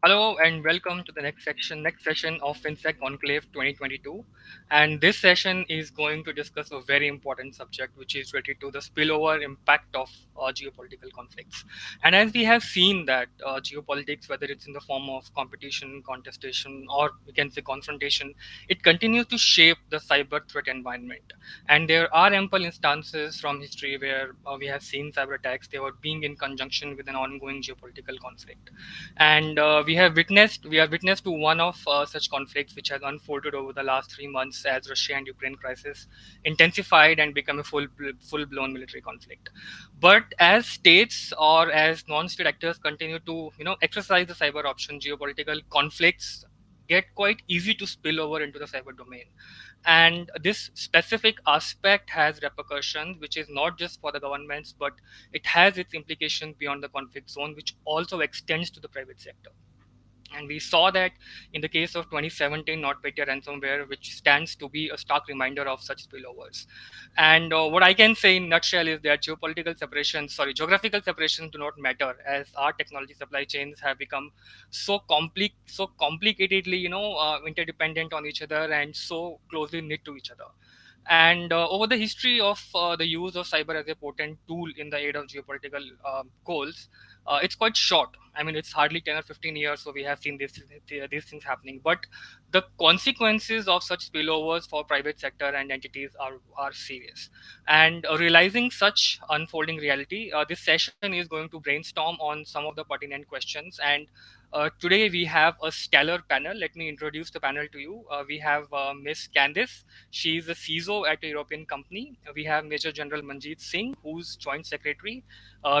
Hello and welcome to the next session of FinSec Conclave 2022. And this session is going to discuss a very important subject, which is related to the spillover impact of geopolitical conflicts. And as we have seen that geopolitics, whether it's in the form of competition, contestation, or we can say confrontation, it continues to shape the cyber threat environment. And there are ample instances from history where we have seen cyber attacks. They were being in conjunction with an ongoing geopolitical conflict, and we have witnessed to one of such conflicts which has unfolded over the last 3 months as Russia and Ukraine crisis intensified and become a full blown military conflict. But as states or as non-state actors continue to exercise the cyber option, geopolitical conflicts get quite easy to spill over into the cyber domain. And this specific aspect has repercussions which is not just for the governments, but it has its implications beyond the conflict zone, which also extends to the private sector. And we saw that in the case of 2017 NotPetya ransomware, which stands to be a stark reminder of such spillovers. And what I can say in nutshell is that geographical separations do not matter, as our technology supply chains have become so complicatedly, interdependent on each other and so closely knit to each other. And over the history of the use of cyber as a potent tool in the aid of geopolitical goals, it's quite short. I mean, it's hardly 10 or 15 years, so we have seen these things happening. But the consequences of such spillovers for private sector and entities are serious. And realizing such unfolding reality, this session is going to brainstorm on some of the pertinent questions. And today we have a stellar panel. Let me introduce the panel to you. We have Miss Candice. She is a CISO at a European company. We have Major General Manjeet Singh, who's Joint Secretary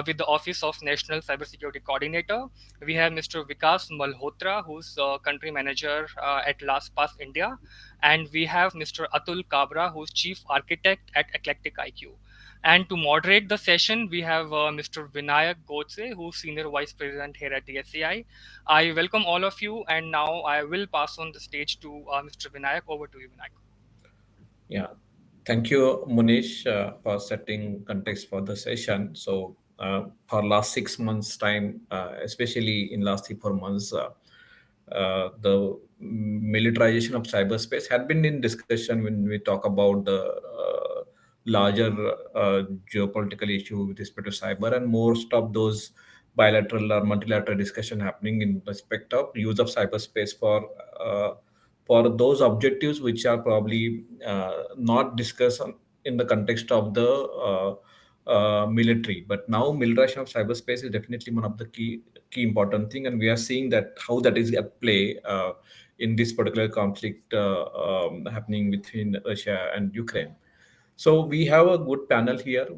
with the Office of National Cybersecurity Coordinator. We have Mr. Vikas Malhotra, who's Country Manager at LastPass India. And we have Mr. Atul Kabra, who's Chief Architect at EclecticIQ. And to moderate the session, we have Mr. Vinayak Godse, who's Senior Vice President here at DSCI. I welcome all of you, and now I will pass on the stage to Mr. Vinayak. Over to you, Vinayak. Yeah, thank you, Munish, for setting context for the session. So, for last 6 months' time, especially in last 3 4 months, the militarization of cyberspace had been in discussion when we talk about the larger geopolitical issue with respect to cyber, and most of those bilateral or multilateral discussion happening in respect of use of cyberspace for those objectives which are probably not discussed in the context of the military. But now militarization of cyberspace is definitely one of the key important thing, and we are seeing that how that is at play in this particular conflict happening between Russia and Ukraine. So we have a good panel here.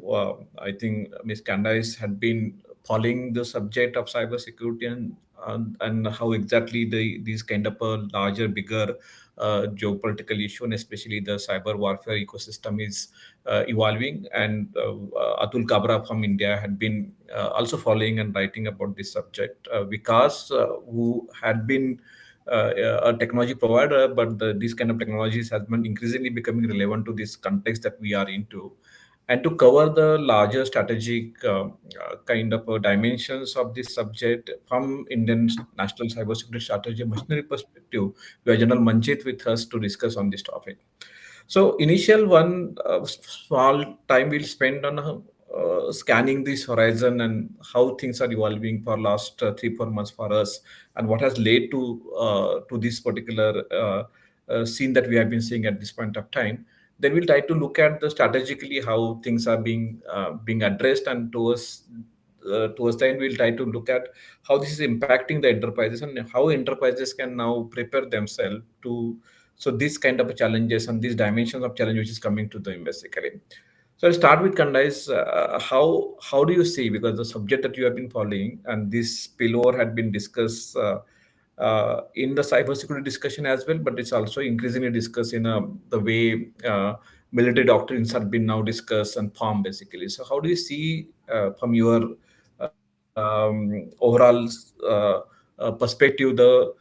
I think Ms. Candice had been following the subject of cybersecurity, and how exactly these kind of a larger, bigger geopolitical issue, and especially the cyber warfare ecosystem is evolving. And Atul Kabra from India had been also following and writing about this subject. Vikas, who had been a technology provider, but these kind of technologies has been increasingly becoming relevant to this context that we are into. And to cover the larger strategic kind of dimensions of this subject from Indian national cybersecurity strategy machinery perspective, we have General Manjeet with us to discuss on this topic. So initial one small time we'll spend on scanning this horizon and how things are evolving for last 3 4 months for us, and what has led to this particular scene that we have been seeing at this point of time. Then we'll try to look at the strategically how things are being addressed, and towards the end we'll try to look at how this is impacting the enterprises and how enterprises can now prepare themselves to so these kind of challenges and these dimensions of challenge which is coming to them basically. So I'll start with Candice. How do you see, because the subject that you have been following and this spillover had been discussed in the cybersecurity discussion as well, but it's also increasingly discussed in the way military doctrines have been now discussed and formed basically. So how do you see from your overall perspective the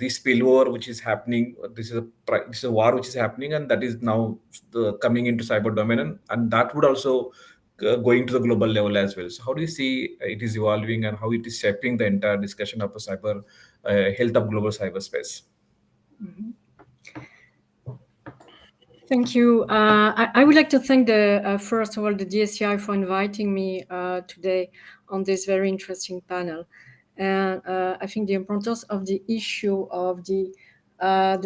spillover which is happening? This is a war which is happening, and that is now coming into cyber domain, and that would also going to the global level as well. So how do you see it is evolving and how it is shaping the entire discussion of the cyber health of global cyberspace? Mhm. Thank you. I would like to thank first of all the DSCI for inviting me today on this very interesting panel. And I think the importance of the issue of the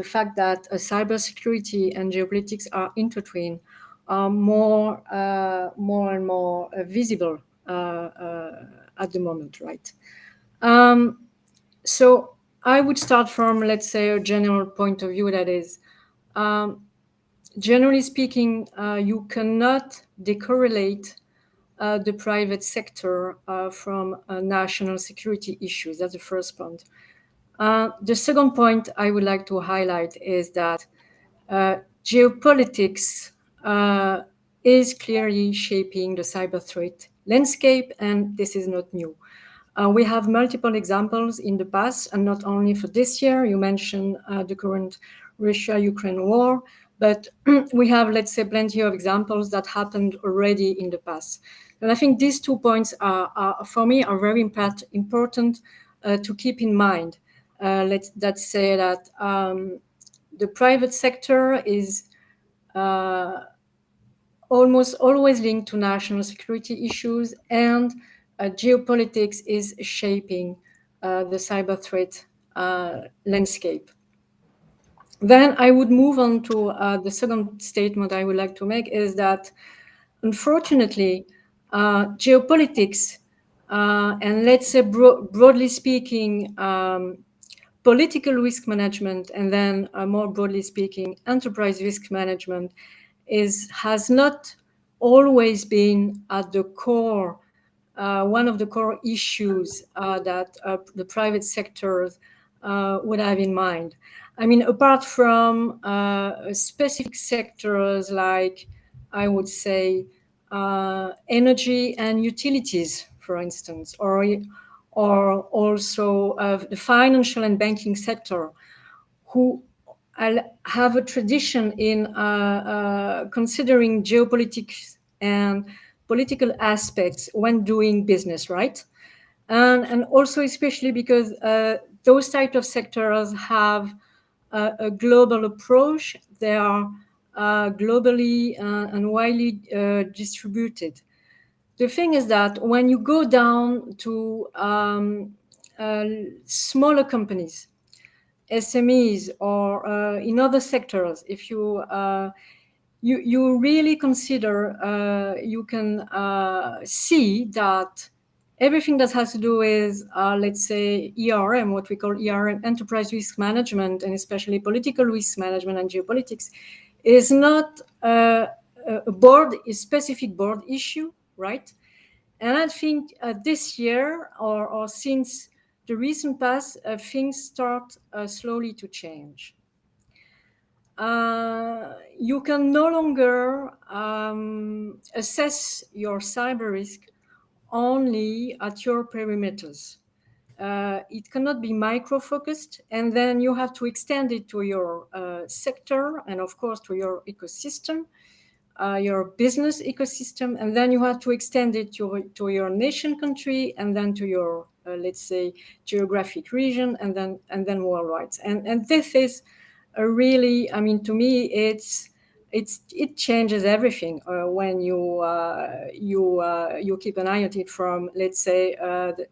fact that cybersecurity and geopolitics are intertwined are more and more visible at the moment, right? Um, so I would start from, let's say, a general point of view that is, um, generally speaking, you cannot decorrelate the private sector from national security issues. That's the first point. The second point I would like to highlight is that geopolitics uh, is clearly shaping the cyber threat landscape, and this is not new. We have multiple examples in the past, and not only for this year. You mentioned the current Russia-Ukraine war, but we have, let's say, plenty of examples that happened already in the past. And I think these 2 points for me, are very important to keep in mind. Let's say that the private sector is uh, almost always linked to national security issues, and geopolitics is shaping the cyber threat landscape. Then I would move on to the second statement I would like to make is that, unfortunately, geopolitics, and let's say broadly speaking, political risk management, and then more broadly speaking, enterprise risk management, has not always been at the core, one of the core issues that the private sectors would have in mind. I mean, apart from specific sectors like, I would say, energy and utilities, for instance, or also the financial and banking sector, who have a tradition in considering geopolitics and political aspects when doing business, right? And also especially because those type of sectors have a global approach. They are globally and widely distributed. The thing is that when you go down to uh, smaller companies, SMEs, or in other sectors, if you really consider, you can see that everything that has to do with, let's say, ERM, what we call ERM, enterprise risk management, and especially political risk management and geopolitics, is not a specific board issue, right? And I think this year, or since the recent past, things start slowly to change. You can no longer assess your cyber risk only at your perimeters. It cannot be micro focused, and then you have to extend it to your sector, and of course to your ecosystem, your business ecosystem, and then you have to extend it to your nation country, and then to your let's say geographic region, and then worldwide. And this is a really, I mean, to me, it changes everything when you keep an eye on it from, let's say, the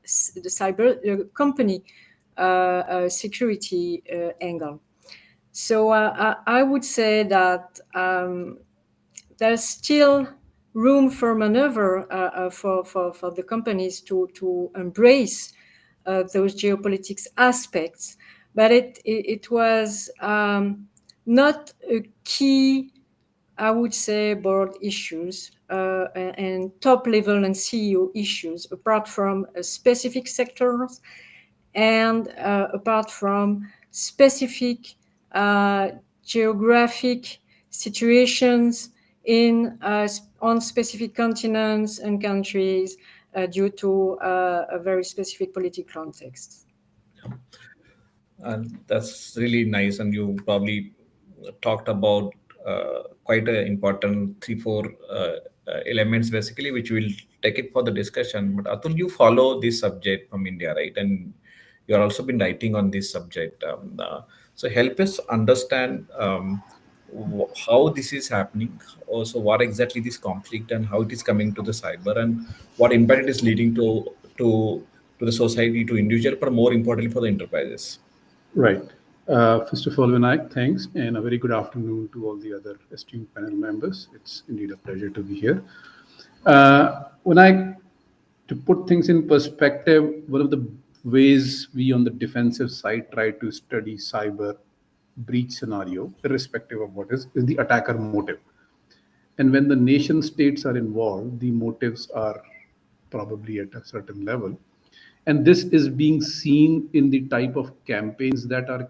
cyber company security angle. So I would say that there's still room for maneuver for the companies to embrace those geopolitics aspects, but it was not a key, I would say, board issues and top level and CEO issues, apart from specific sectors, and apart from specific geographic situations on specific continents and countries due to a very specific political context. And that's really nice. And you probably talked about quite an important three, four elements basically, which we'll take it for the discussion. But Atul, you follow this subject from India, right? And you are also been writing on this subject. So help us understand how this is happening. Also, what exactly this conflict and how it is coming to the cyber, and what impact it is leading to to the society, to individual, but more importantly for the enterprises. Right. First of all, Vinayak, thanks, and a very good afternoon to all the other esteemed panel members. It's indeed a pleasure to be here. When I to put things in perspective, one of the ways we on the defensive side try to study cyber breach scenario, irrespective of what is the attacker motive. And when the nation states are involved, the motives are probably at a certain level. And this is being seen in the type of campaigns that are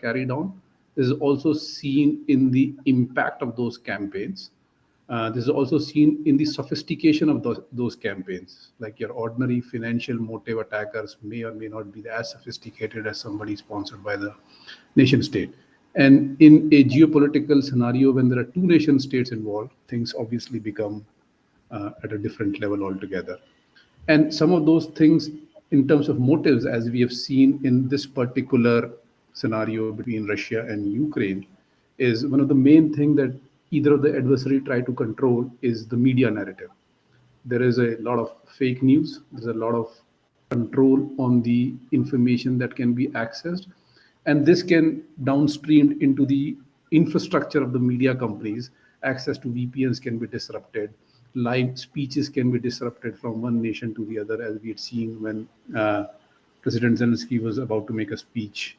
carried on. This is also seen in the impact of those campaigns. This is also seen in the sophistication of those campaigns. Like your ordinary financial motive attackers may or may not be as sophisticated as somebody sponsored by the nation state. And in a geopolitical scenario, when there are two nation states involved, things obviously become at a different level altogether. And some of those things, in terms of motives, as we have seen in this particular scenario between Russia and Ukraine, is one of the main things that either of the adversary try to control is the media narrative. There is a lot of fake news. There's a lot of control on the information that can be accessed, and this can downstream into the infrastructure of the media companies. Access to VPNs can be disrupted. Live speeches can be disrupted from one nation to the other, as we had seen when President Zelensky was about to make a speech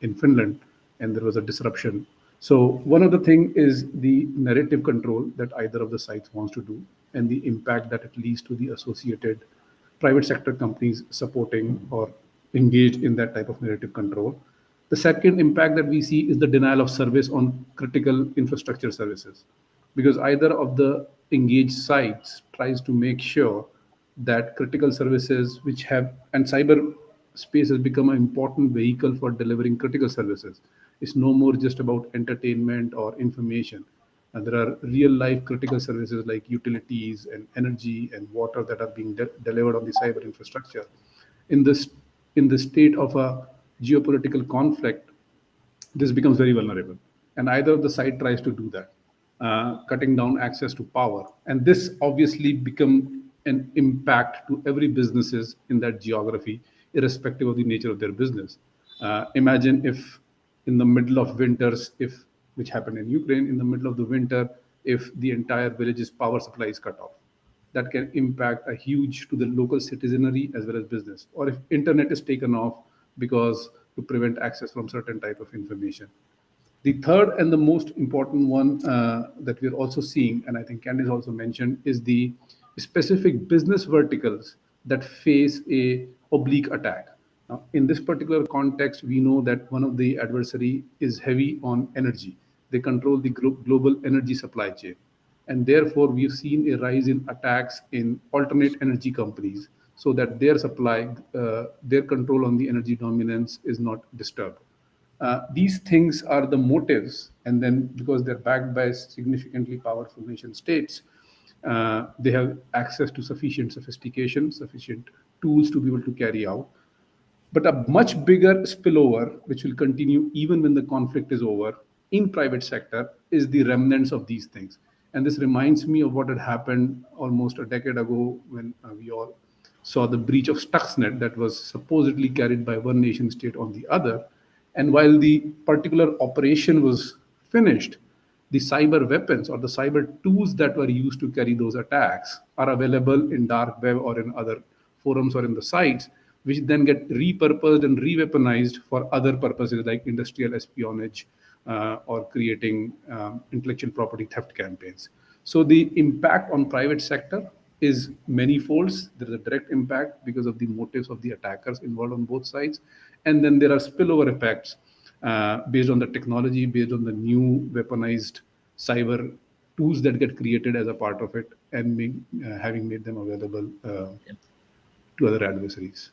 in Finland, and there was a disruption. So one of the thing is the narrative control that either of the sides wants to do, and the impact that it leads to the associated private sector companies supporting or engaged in that type of narrative control. The second impact that we see is the denial of service on critical infrastructure services, because either of the engaged sites tries to make sure that critical services which have, and cyber space has become an important vehicle for delivering critical services. It's no more just about entertainment or information. And there are real life critical services like utilities and energy and water that are being delivered on the cyber infrastructure. In this, in the state of a geopolitical conflict, this becomes very vulnerable. And either of the side tries to do that, cutting down access to power. And this obviously become an impact to every businesses in that geography, irrespective of the nature of their business. Imagine if in the middle of winters, if which happened in Ukraine, in the middle of the winter, if the entire village's power supply is cut off, that can impact a huge to the local citizenry as well as business. Or if internet is taken off because to prevent access from certain type of information. The third and the most important one that we're also seeing, and I think Candice also mentioned, is the specific business verticals that face a oblique attack. Now, in this particular context, we know that one of the adversary is heavy on energy. They control the global energy supply chain. And therefore, we've seen a rise in attacks in alternate energy companies so that their supply, their control on the energy dominance is not disturbed. These things are the motives, and then because they're backed by significantly powerful nation states, they have access to sufficient sophistication, sufficient tools to be able to carry out. But a much bigger spillover, which will continue even when the conflict is over in private sector, is the remnants of these things. And this reminds me of what had happened almost a decade ago when we all saw the breach of Stuxnet that was supposedly carried by one nation state on the other. And while the particular operation was finished, the cyber weapons or the cyber tools that were used to carry those attacks are available in dark web or in other forums or in the sites, which then get repurposed and re-weaponized for other purposes like industrial espionage or creating intellectual property theft campaigns. So the impact on private sector is many folds. There is a direct impact because of the motives of the attackers involved on both sides, and then there are spillover effects based on the technology, based on the new weaponized cyber tools that get created as a part of it, and having made them available to other adversaries.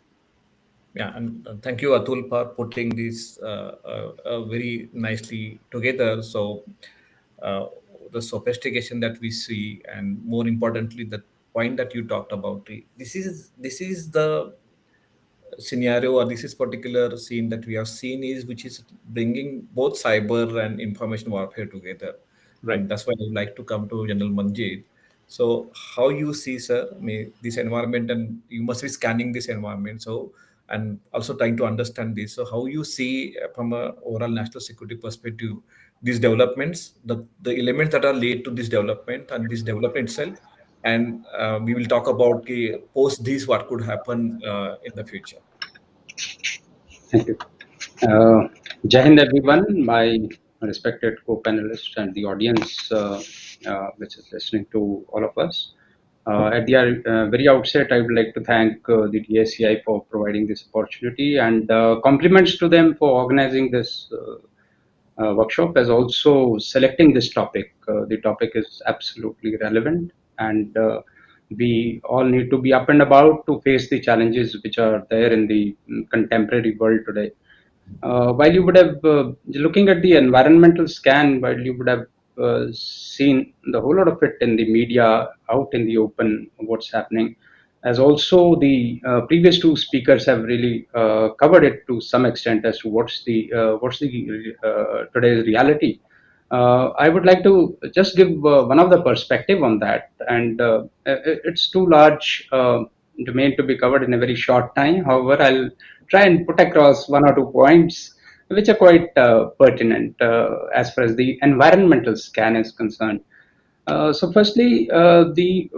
Yeah, and thank you, Atul, for putting this very nicely together. So, uh, the sophistication that we see, and more importantly, the point that you talked about. This is the scenario, or this is particular scene that we have seen, is which is bringing both cyber and information warfare together. Right. And that's why I would like to come to General Manjeet. So how you see, sir, this environment, and you must be scanning this environment, so, and also trying to understand this, so how you see from a overall national security perspective these developments, the elements that are led to this development and this development itself, and we will talk about post this what could happen in the future. Thank you. Jai Hind, everyone, my respected co-panelists and the audience which is listening to all of us. At the very outset, I would like to thank the DSCI for providing this opportunity, and compliments to them for organizing this workshop, as also selecting this topic. The topic is absolutely relevant, and we all need to be up and about to face the challenges which are there in the contemporary world today. While you would have, looking at the environmental scan, while you would have seen the whole lot of it in the media, out in the open, what's happening, as also the previous two speakers have really covered it to some extent as to what's the today's reality. I would like to just give one of the perspective on that, and it's too large domain to be covered in a very short time. However, I'll try and put across one or two points which are quite pertinent as far as the environmental scan is concerned. So, firstly, the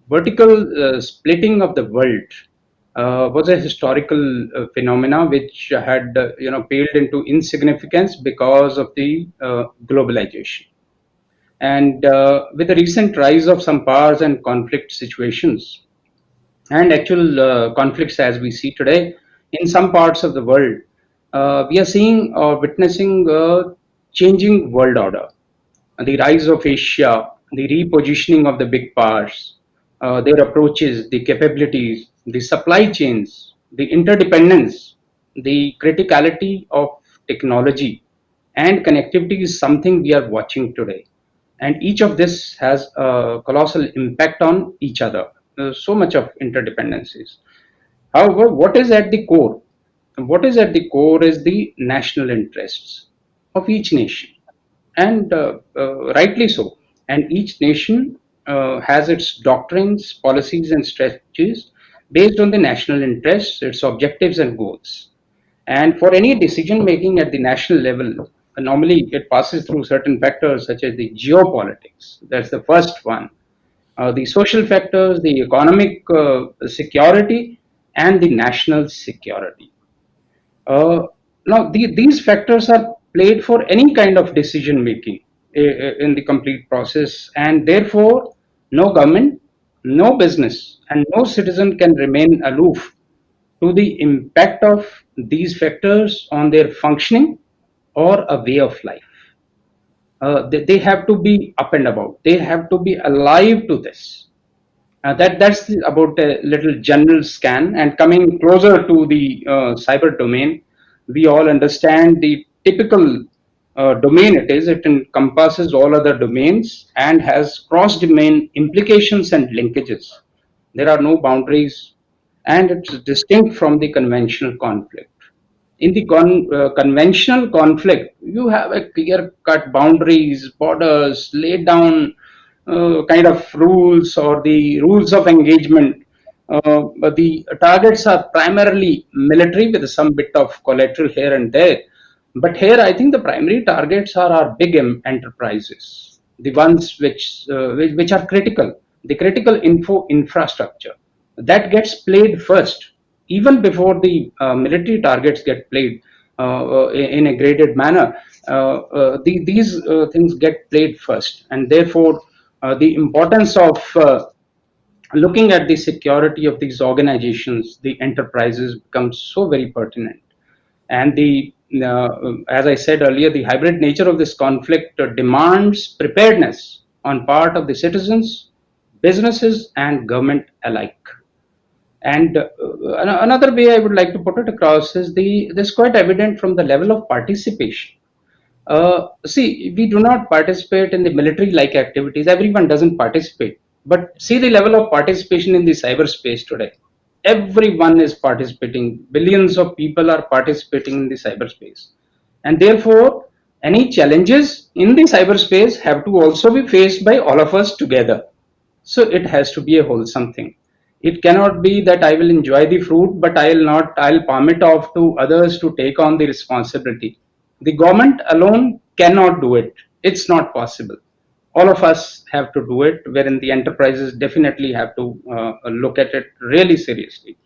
vertical splitting of the world was a historical phenomena which had paled into insignificance because of the globalization. And with the recent rise of some powers and conflict situations, and actual conflicts as we see today in some parts of the world, we are seeing or witnessing a changing world order. The rise of Asia, the repositioning of the big powers, their approaches, the capabilities, the supply chains, the interdependence, the criticality of technology and connectivity is something we are watching today. And each of this has a colossal impact on each other. There's so much of interdependencies. However, what is at the core? What is at the core is the national interests of each nation, and rightly so. And each nation has its doctrines, policies, and strategies based on the national interests, its objectives, and goals. And for any decision making at the national level, normally it passes through certain factors such as the geopolitics. That's the first one. The social factors, the economic security, and the national security. Uh, Now, these factors are played for any kind of decision making in the complete process, and therefore, no government, no business, and no citizen can remain aloof to the impact of these factors on their functioning or a way of life. They have to be up and about. They have to be alive to this. About a little general scan, and coming closer to the cyber domain, we all understand the typical domain it is. It encompasses all other domains and has cross-domain implications and linkages. There are no boundaries, and it's distinct from the conventional conflict. In the conventional conflict, you have a clear cut boundaries, borders, laid down kind of rules or the rules of engagement. But the targets are primarily military with some bit of collateral here and there. But here, I think the primary targets are our big enterprises, the ones which are critical, the critical infrastructure that gets played first, even before the military targets get played in a graded manner. These things get played first, and therefore the importance of looking at the security of these organizations, the enterprises, becomes so very pertinent. And as I said earlier, the hybrid nature of this conflict demands preparedness on part of the citizens, businesses, and government alike. And another way I would like to put it across is this quite evident from the level of participation. See, we do not participate in the military-like activities. Everyone doesn't participate. But see the level of participation in the cyberspace today. Everyone is participating. Billions of people are participating in the cyberspace. And therefore, any challenges in the cyberspace have to also be faced by all of us together. So it has to be a wholesome thing. It cannot be that I will enjoy the fruit, but I'll palm it off to others to take on the responsibility. The government alone cannot do it. It's not possible. All of us have to do it, wherein the enterprises definitely have to look at it really seriously.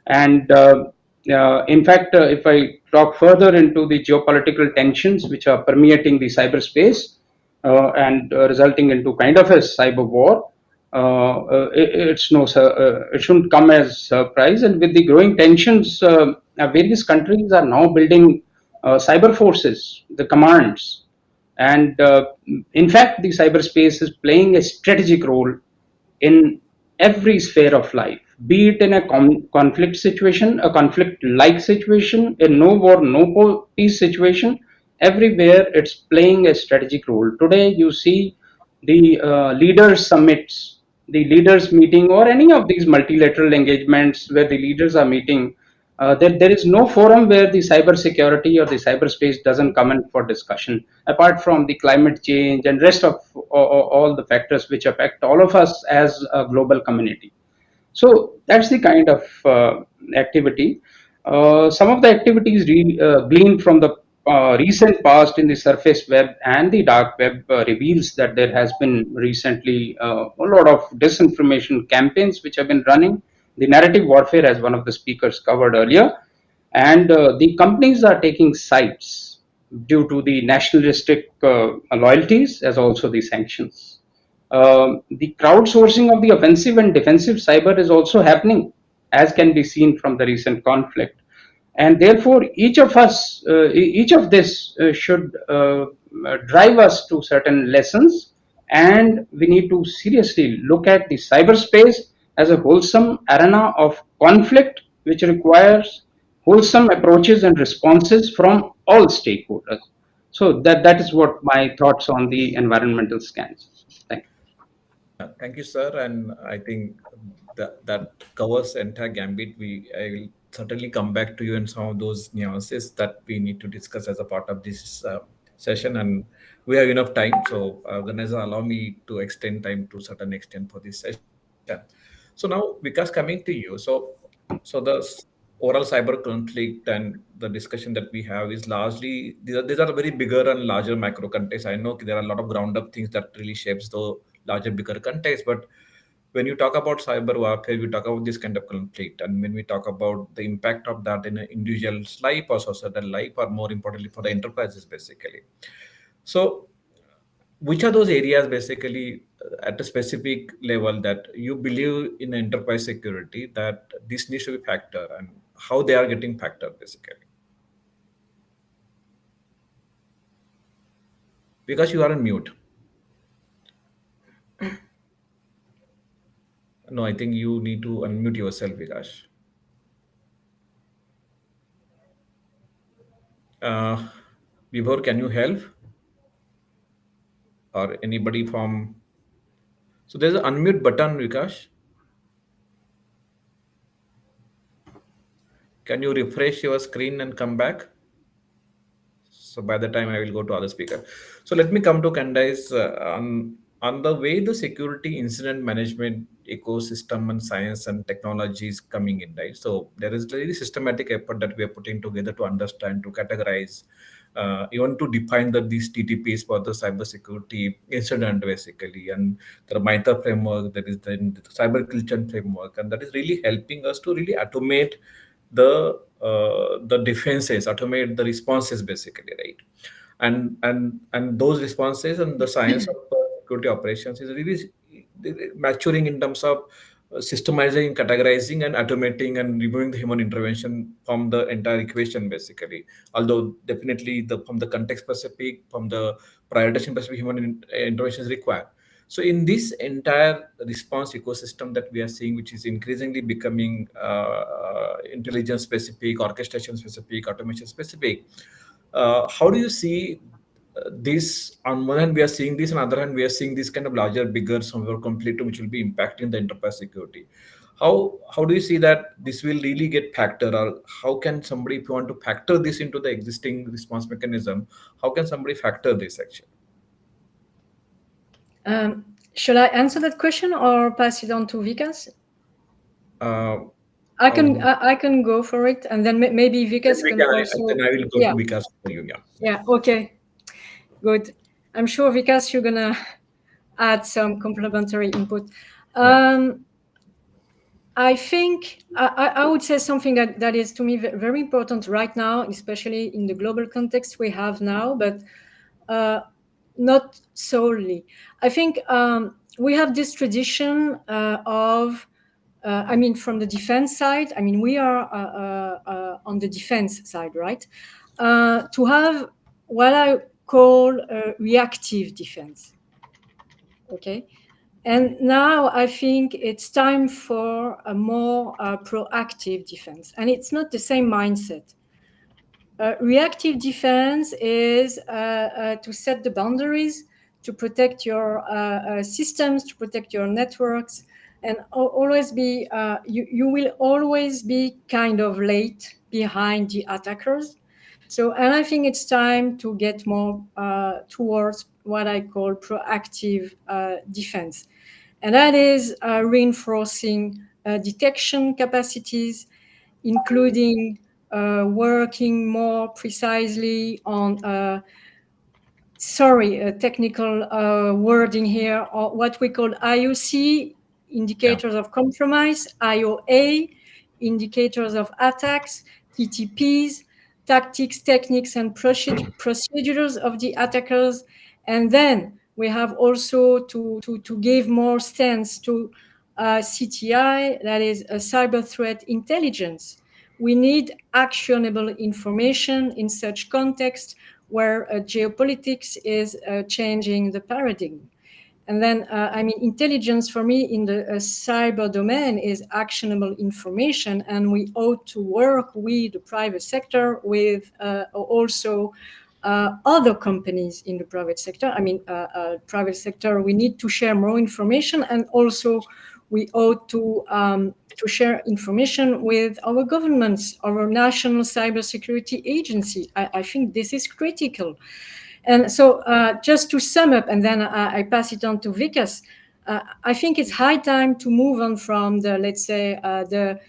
And in fact, if I talk further into the geopolitical tensions which are permeating the cyberspace and resulting into kind of a cyber war, it shouldn't come as surprise. And with the growing tensions, various countries are now building cyber forces, the commands, and in fact, the cyberspace is playing a strategic role in every sphere of life, be it in a conflict situation, a conflict like situation, a no war, no peace situation. Everywhere it's playing a strategic role. Today, you see the leaders' summits, the leaders' meeting, or any of these multilateral engagements where the leaders are meeting. There is no forum where the cybersecurity or the cyberspace doesn't come in for discussion, apart from the climate change and rest of all the factors which affect all of us as a global community. So that's the kind of activity. Some of the activities gleaned from the recent past in the surface web and the dark web reveals that there has been recently a lot of disinformation campaigns which have been running. The narrative warfare, as one of the speakers covered earlier, and the companies are taking sides due to the nationalistic loyalties as also the sanctions. The crowdsourcing of the offensive and defensive cyber is also happening, as can be seen from the recent conflict. And therefore, each of this should drive us to certain lessons, and we need to seriously look at the cyberspace as a wholesome arena of conflict, which requires wholesome approaches and responses from all stakeholders. So that is what my thoughts on the environmental scans. Thank you. Thank you, sir. And I think that covers the entire gambit. I will certainly come back to you in some of those nuances that we need to discuss as a part of this session. And we have enough time, so organizer allow me to extend time to certain extent for this session. So now, Vikas, coming to you. So the overall cyber conflict and the discussion that we have is largely these are very bigger and larger macro context. I know there are a lot of ground up things that really shapes the larger bigger context, but when you talk about cyber warfare, we talk about this kind of conflict, and when we talk about the impact of that in an individual's life or societal life, or more importantly for the enterprises basically. So which are those areas basically at a specific level that you believe in enterprise security that this needs to be factored, and how they are getting factored basically? Because you are on mute. No, I think you need to unmute yourself, Vikas. uh, Vibhor, can you help, or anybody from? So there's an unmute button, Vikas. Can you refresh your screen and come back? So by the time I will go to other speaker. So let me come to Candice on the way the security incident management ecosystem and science and technology is coming in, right? So there is really systematic effort that we are putting together to understand, to categorize, even to define these TTPs for the cybersecurity incident basically, and the MITRE framework, that is the cyber culture framework, and that is really helping us to really automate the defenses, automate the responses basically, right? And those responses and the science of security operations is really maturing in terms of systemizing, categorizing, and automating and removing the human intervention from the entire equation basically. Although definitely from the context specific, from the prioritization perspective, human intervention is required. So in this entire response ecosystem that we are seeing, which is increasingly becoming intelligence specific, orchestration specific, automation specific, how do you see this, on one hand we are seeing this, on the other hand we are seeing this kind of larger, bigger somewhere complete, which will be impacting the enterprise security. How do you see that this will really get factored, or how can somebody, if you want to factor this into the existing response mechanism, how can somebody factor this actually? Shall I answer that question or pass it on to Vikas? uh, I can go for it, and then maybe Vikas can also. then I will go Yeah, to Vikas for you. Yeah. yeah, okay, good. I'm sure Vikas, you're gonna add some complementary input. I think I would say something that is to me very important right now, especially in the global context we have now, but not solely. I think we have this tradition of, I mean, from the defense side, I mean, we are on the defense side, right? To have what I call reactive defense, okay? And now I think it's time for a more proactive defense. And it's not the same mindset. Reactive defense is to set the boundaries, to protect your systems, to protect your networks, and always be, you will always be kind of late behind the attackers. So, and I think it's time to get more towards what I call proactive defense. And that is reinforcing detection capacities, including working more precisely on, technical wording here, or what we call IOC, indicators of compromise, IOA, indicators of attacks, TTPs, tactics, techniques, and procedures of the attackers. And then we have also to give more stance to CTI, that is a cyber threat intelligence. We need actionable information in such context where geopolitics is changing the paradigm. And then, I mean, intelligence for me in the cyber domain is actionable information, and we ought to work with the private sector, with also other companies in the private sector. I mean, private sector, we need to share more information, and also we ought to share information with our governments, our national cybersecurity agency. I think this is critical. And so just to sum up, and then I pass it on to Vikas, I think it's high time to move on from the, let's say, the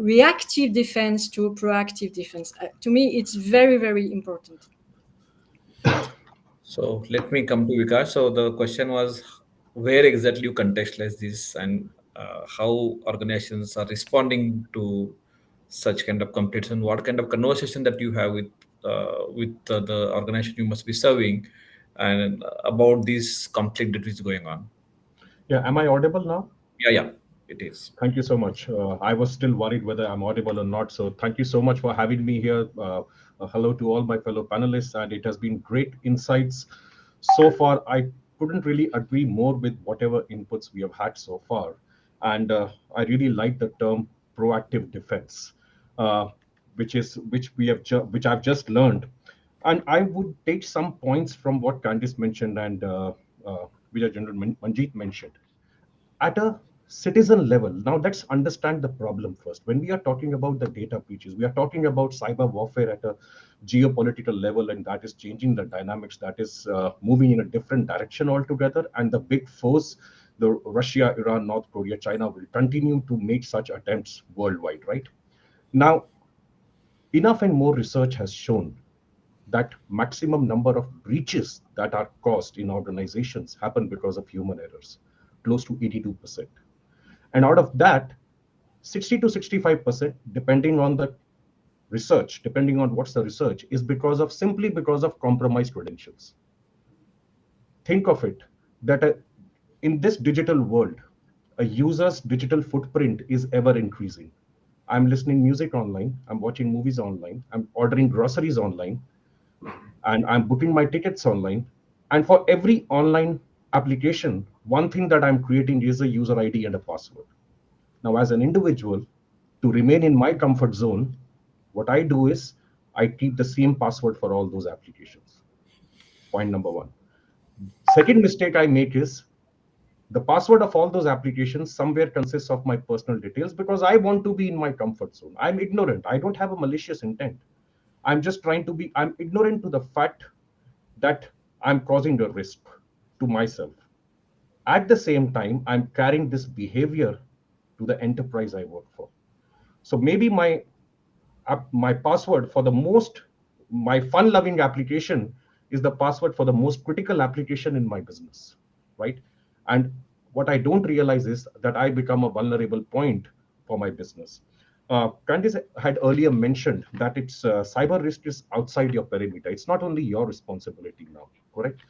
reactive defense to proactive defense. To me, it's very, very important. So let me come to Vikas. So the question was, where exactly you contextualize this, and how organizations are responding to such kind of complaints, and what kind of conversation that you have with the organization you must be serving, and about this conflict that is going on. Yeah, am I audible now? Yeah, it is. Thank you so much. I was still worried whether I'm audible or not. So thank you so much for having me here. Hello to all my fellow panelists, and it has been great insights. So far, I couldn't really agree more with whatever inputs we have had so far. And I really like the term proactive defense, which I've just learned. And I would take some points from what Candice mentioned and which General Manjeet mentioned. At a citizen level, now let's understand the problem first. When we are talking about the data breaches, we are talking about cyber warfare at a geopolitical level, and that is changing the dynamics, that is moving in a different direction altogether. And the big foes, the Russia, Iran, North Korea, China, will continue to make such attempts worldwide, right? Now, enough and more research has shown that maximum number of breaches that are caused in organizations happen because of human errors, close to 82%. And out of that, 60 to 65%, depending on the research, depending on what's the research, is simply because of compromised credentials. Think of it that in this digital world, a user's digital footprint is ever increasing. I'm listening music online, I'm watching movies online, I'm ordering groceries online, and I'm booking my tickets online. And for every online application, one thing that I'm creating is a user ID and a password. Now, as an individual, to remain in my comfort zone, what I do is I keep the same password for all those applications. point number one. Second mistake I make is the password of all those applications somewhere consists of my personal details because I want to be in my comfort zone. I'm ignorant. I don't have a malicious intent. I'm ignorant to the fact that I'm causing a risk to myself. At the same time, I'm carrying this behavior to the enterprise I work for. So maybe my password for my fun-loving application is the password for the most critical application in my business, right? And what I don't realize is that I become a vulnerable point for my business. Candice had earlier mentioned that it's cyber risk is outside your perimeter. It's not only your responsibility now, correct?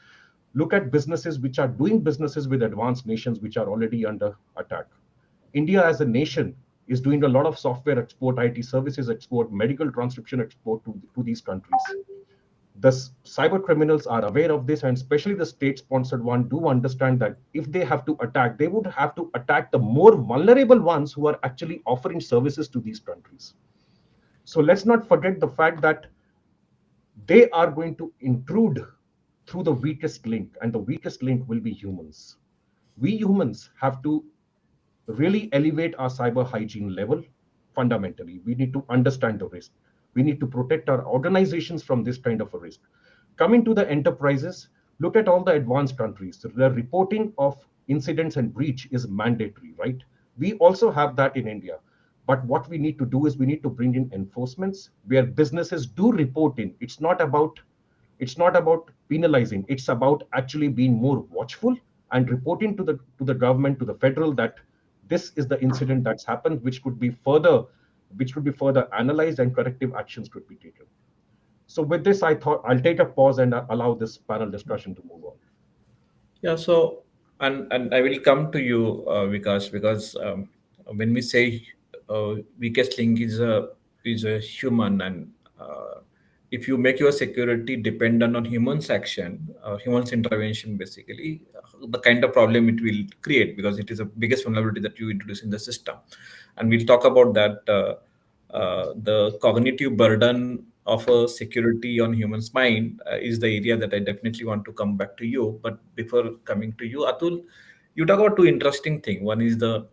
Look at businesses which are doing businesses with advanced nations which are already under attack. India as a nation is doing a lot of software export, IT services export, medical transcription export to these countries. The cyber criminals are aware of this, and especially the state-sponsored one do understand that if they have to attack, they would have to attack the more vulnerable ones who are actually offering services to these countries. So let's not forget the fact that they are going to intrude through the weakest link, and the weakest link will be humans. We humans have to really elevate our cyber hygiene level. Fundamentally, we need to understand the risk. We need to protect our organizations from this kind of a risk. Coming to the enterprises, look at all the advanced countries. The reporting of incidents and breach is mandatory, right? We also have that in India. But what we need to do is we need to bring in enforcements where businesses do report in. It's not about penalizing. It's about actually being more watchful and reporting to the government, to the federal, that this is the incident that's happened, which could be further analyzed and corrective actions could be taken. So with this, I thought I'll take a pause and allow this panel discussion to move on. Yeah, so and I will come to you, Vikas, because when we say weakest link is a human, and if you make your security dependent on humans' action, humans' intervention, basically, the kind of problem it will create, because it is the biggest vulnerability that you introduce in the system, and we'll talk about that. The cognitive burden of a security on humans' mind is the area that I definitely want to come back to you. But before coming to you, Atul, you talk about two interesting things. One is the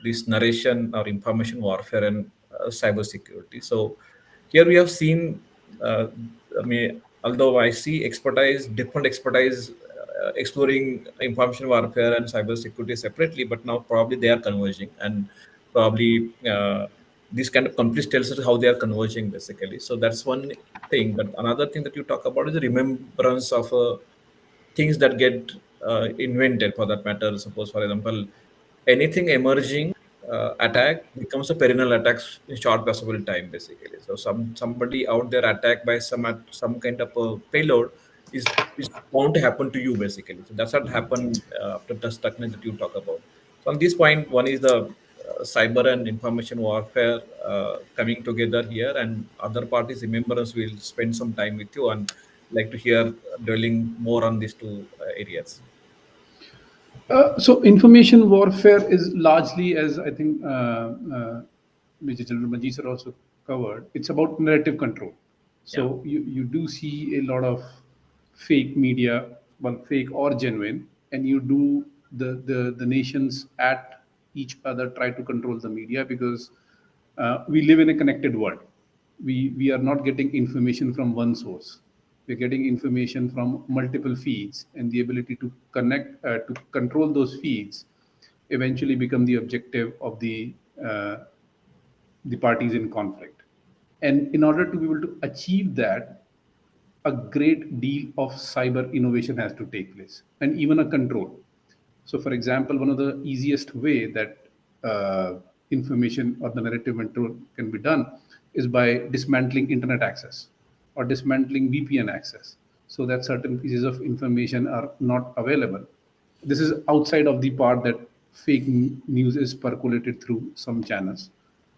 this narration or information warfare and cyber security. So here we have seen, uh, I mean, although I see different expertise exploring information warfare and cyber security separately, but now probably they are converging, and probably this kind of conflict tells us how they are converging basically. So that's one thing. But another thing that you talk about is the remembrance of things that get invented, for that matter. Suppose, for example, anything emerging attack becomes a perennial attack in short possible time, basically. So somebody out there attacked by some kind of a payload is bound to happen to you, basically. So that's what happened after the stuckness that you talk about. So on this point, one is the cyber and information warfare coming together here, and other parties remembrance will spend some time with you, and like to hear dwelling more on these two areas. So information warfare is largely, as I think Major General Manjeet sir also covered, it's about narrative control. So you do see a lot of fake media, well, fake or genuine, and you do the nations at each other try to control the media, because we live in a connected world. We are not getting information from one source. We're getting information from multiple feeds, and the ability to connect to control those feeds eventually become the objective of the parties in conflict. And in order to be able to achieve that, a great deal of cyber innovation has to take place, and even a control. So, for example, one of the easiest way that information or the narrative control can be done is by dismantling internet access or dismantling VPN access, so that certain pieces of information are not available. This is outside of the part that fake news is percolated through some channels.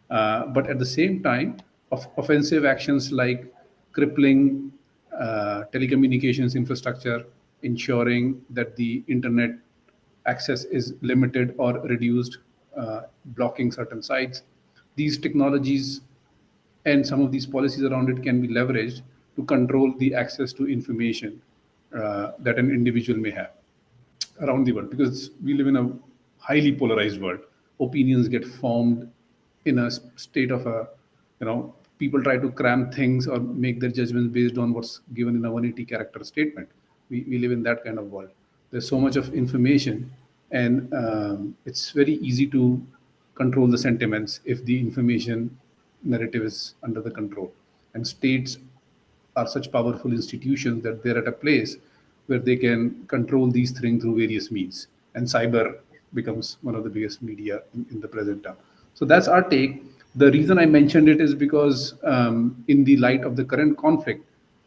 But at the same time, offensive actions like crippling telecommunications infrastructure, ensuring that the internet access is limited or reduced, blocking certain sites. These technologies and some of these policies around it can be leveraged to control the access to information that an individual may have around the world, because we live in a highly polarized world. Opinions get formed in a state of a, people try to cram things or make their judgments based on what's given in a 180 character statement. We live in that kind of world. There's so much of information, and it's very easy to control the sentiments if the information narrative is under the control. And states are such powerful institutions that they're at a place where they can control these things through various means. And cyber becomes one of the biggest media in the present time. So that's our take. The reason I mentioned it is because, in the light of the current conflict,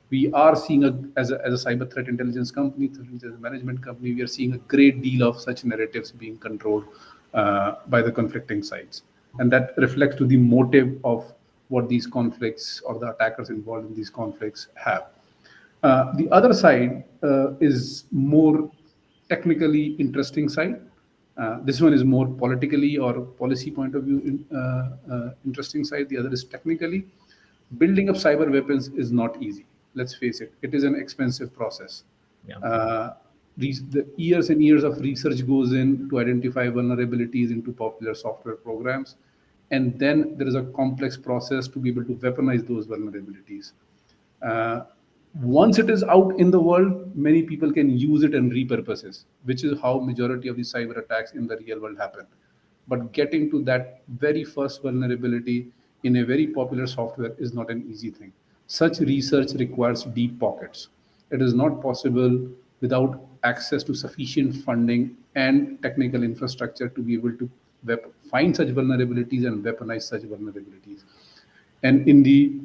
we are seeing as a cyber threat intelligence company, threat intelligence management company, we are seeing a great deal of such narratives being controlled by the conflicting sides, and that reflects to the motive of what these conflicts or the attackers involved in these conflicts have. The other side is more technically interesting side. This one is more politically or policy point of view interesting side. The other is technically. Building up cyber weapons is not easy. Let's face it; it is an expensive process. Yeah. The years and years of research goes in to identify vulnerabilities into popular software programs, and then there is a complex process to be able to weaponize those vulnerabilities. Uh, Once it is out in the world, many people can use it and repurpose it, which is how majority of the cyber attacks in the real world happen. But getting to that very first vulnerability in a very popular software is not an easy thing. Such research requires deep pockets. It is not possible without access to sufficient funding and technical infrastructure to be able to find such vulnerabilities and weaponize such vulnerabilities. And in the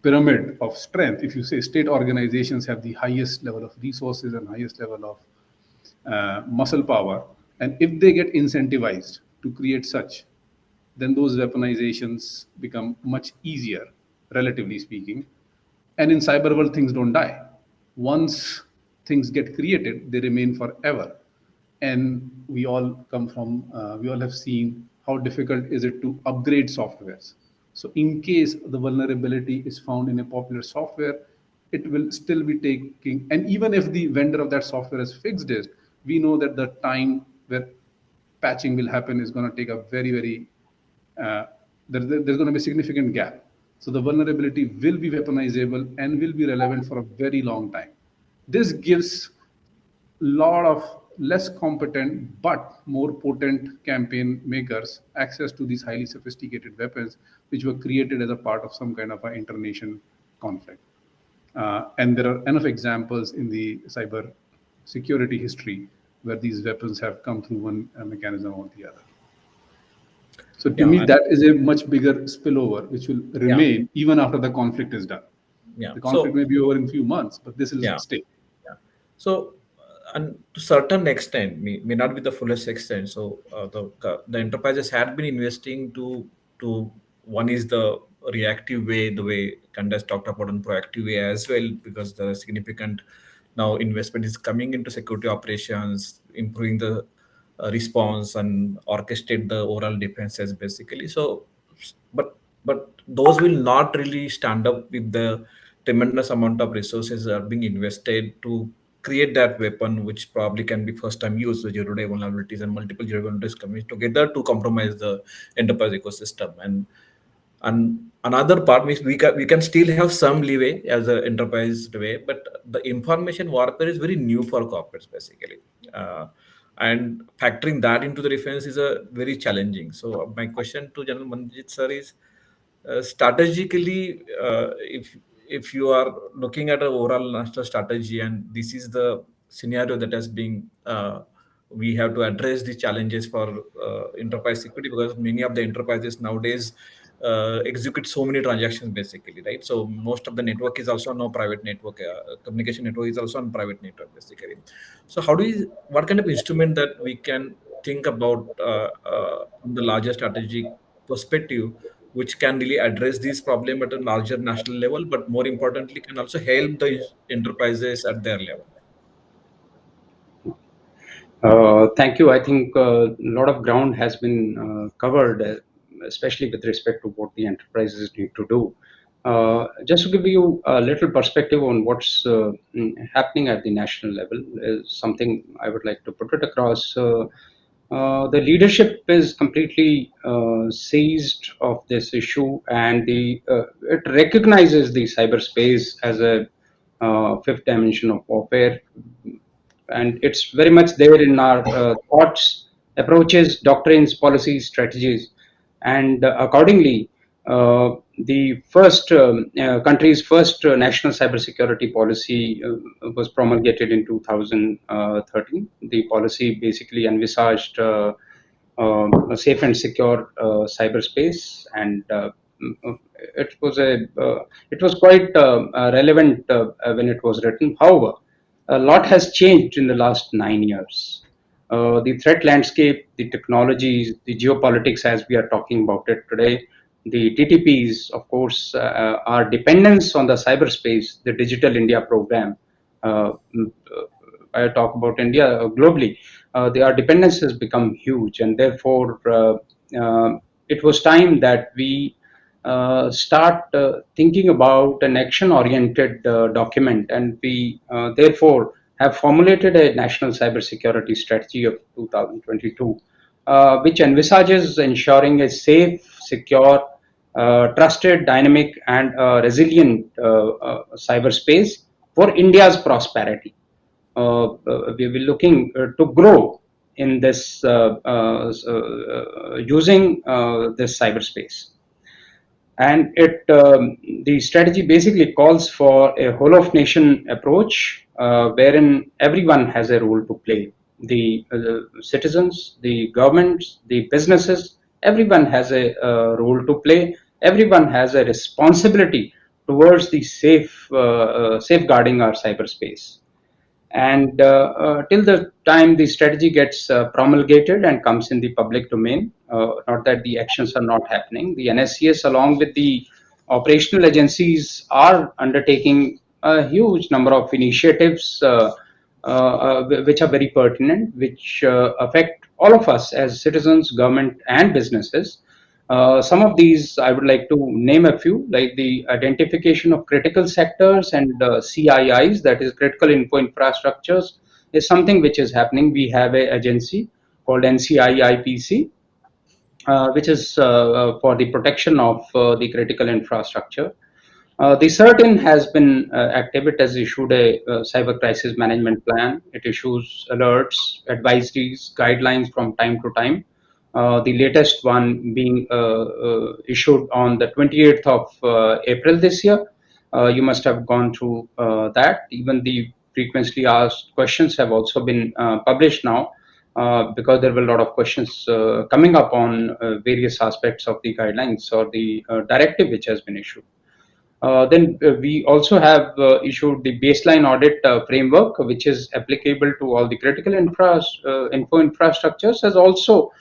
pyramid of strength, if you say state organizations have the highest level of resources and highest level of muscle power, and if they get incentivized to create such, then those weaponizations become much easier, relatively speaking. And in cyber world, things don't die. Once things get created, they remain forever. And we all have seen how difficult is it to upgrade softwares. So in case the vulnerability is found in a popular software, it will still be taking, and even if the vendor of that software has fixed it, we know that the time where patching will happen is going to take a very uh, there's going to be a significant gap. So the vulnerability will be weaponizable and will be relevant for a very long time. This gives lot of less competent but more potent campaign makers access to these highly sophisticated weapons, which were created as a part of some kind of an internation conflict. And there are enough examples in the cyber security history where these weapons have come through one mechanism or the other. So to Yeah. me, that is a much bigger spillover, which will Yeah. remain even after the conflict is done. Yeah. The conflict So, may be over in a few months, but this will yeah. stay. Yeah. So, and to certain extent, may not be the fullest extent. So, the enterprises had been investing to one is the reactive way, the way Candice talked about, and proactive way as well, because the significant now investment is coming into security operations, improving the response and orchestrate the overall defenses basically. So, but those will not really stand up with the tremendous amount of resources that are being invested to create that weapon, which probably can be first time use with zero day vulnerabilities and multiple zero vulnerabilities coming together to compromise the enterprise ecosystem. And another part means we can still have some leeway as an enterprise way, but the information warfare is very new for corporates basically. And factoring that into the defense is a very challenging. So my question to General Manjeet sir is, strategically, if you are looking at an overall national strategy, and this is the scenario that has been, we have to address the challenges for enterprise security, because many of the enterprises nowadays execute so many transactions basically, right? So most of the network is also now private network, communication network is also on private network basically. So what kind of instrument that we can think about from the larger strategic perspective, which can really address these problem at a larger national level, but more importantly can also help the enterprises at their level? Thank you. I think a lot of ground has been covered, especially with respect to what the enterprises need to do. Just to give you a little perspective on what's happening at the national level is something I would like to put it across. The leadership is completely seized of this issue, and it recognizes the cyberspace as a fifth dimension of warfare, and it's very much there in our thoughts, approaches, doctrines, policies, strategies, and accordingly, the first country's first national cybersecurity policy was promulgated in 2013. The policy basically envisaged a safe and secure cyberspace, and it was quite relevant when it was written. However, a lot has changed in the last 9 years. The threat landscape, the technologies, the geopolitics, as we are talking about it today, the DTPs, of course, our dependence on the cyberspace, the Digital India program. I talk about India globally. Our dependence has become huge, and therefore it was time that we start thinking about an action-oriented document, and we therefore have formulated a national cybersecurity strategy of 2022, which envisages ensuring a safe, secure, trusted, dynamic, and resilient cyberspace for India's prosperity. We will be looking to grow in this using this cyberspace. And the strategy basically calls for a whole of nation approach, wherein everyone has a role to play. The citizens, the governments, the businesses, everyone has a role to play. Everyone has a responsibility towards the safeguarding our cyberspace. And till the time the strategy gets promulgated and comes in the public domain, not that the actions are not happening, the NSCS along with the operational agencies are undertaking a huge number of initiatives which are very pertinent, which affect all of us as citizens, government, and businesses. Some of these I would like to name a few, like the identification of critical sectors and CIIs, that is critical info infrastructures, is something which is happening. We have an agency called NCIIPC, which is for the protection of the critical infrastructure. The CERTIN has been active. It has issued a cyber crisis management plan. It issues alerts, advisories, guidelines from time to time. The latest one being issued on the 28th of April this year. You must have gone through that. Even the frequently asked questions have also been published now, because there were a lot of questions coming up on various aspects of the guidelines or the directive which has been issued. Then we also have issued the baseline audit framework, which is applicable to all the critical info infrastructures, as also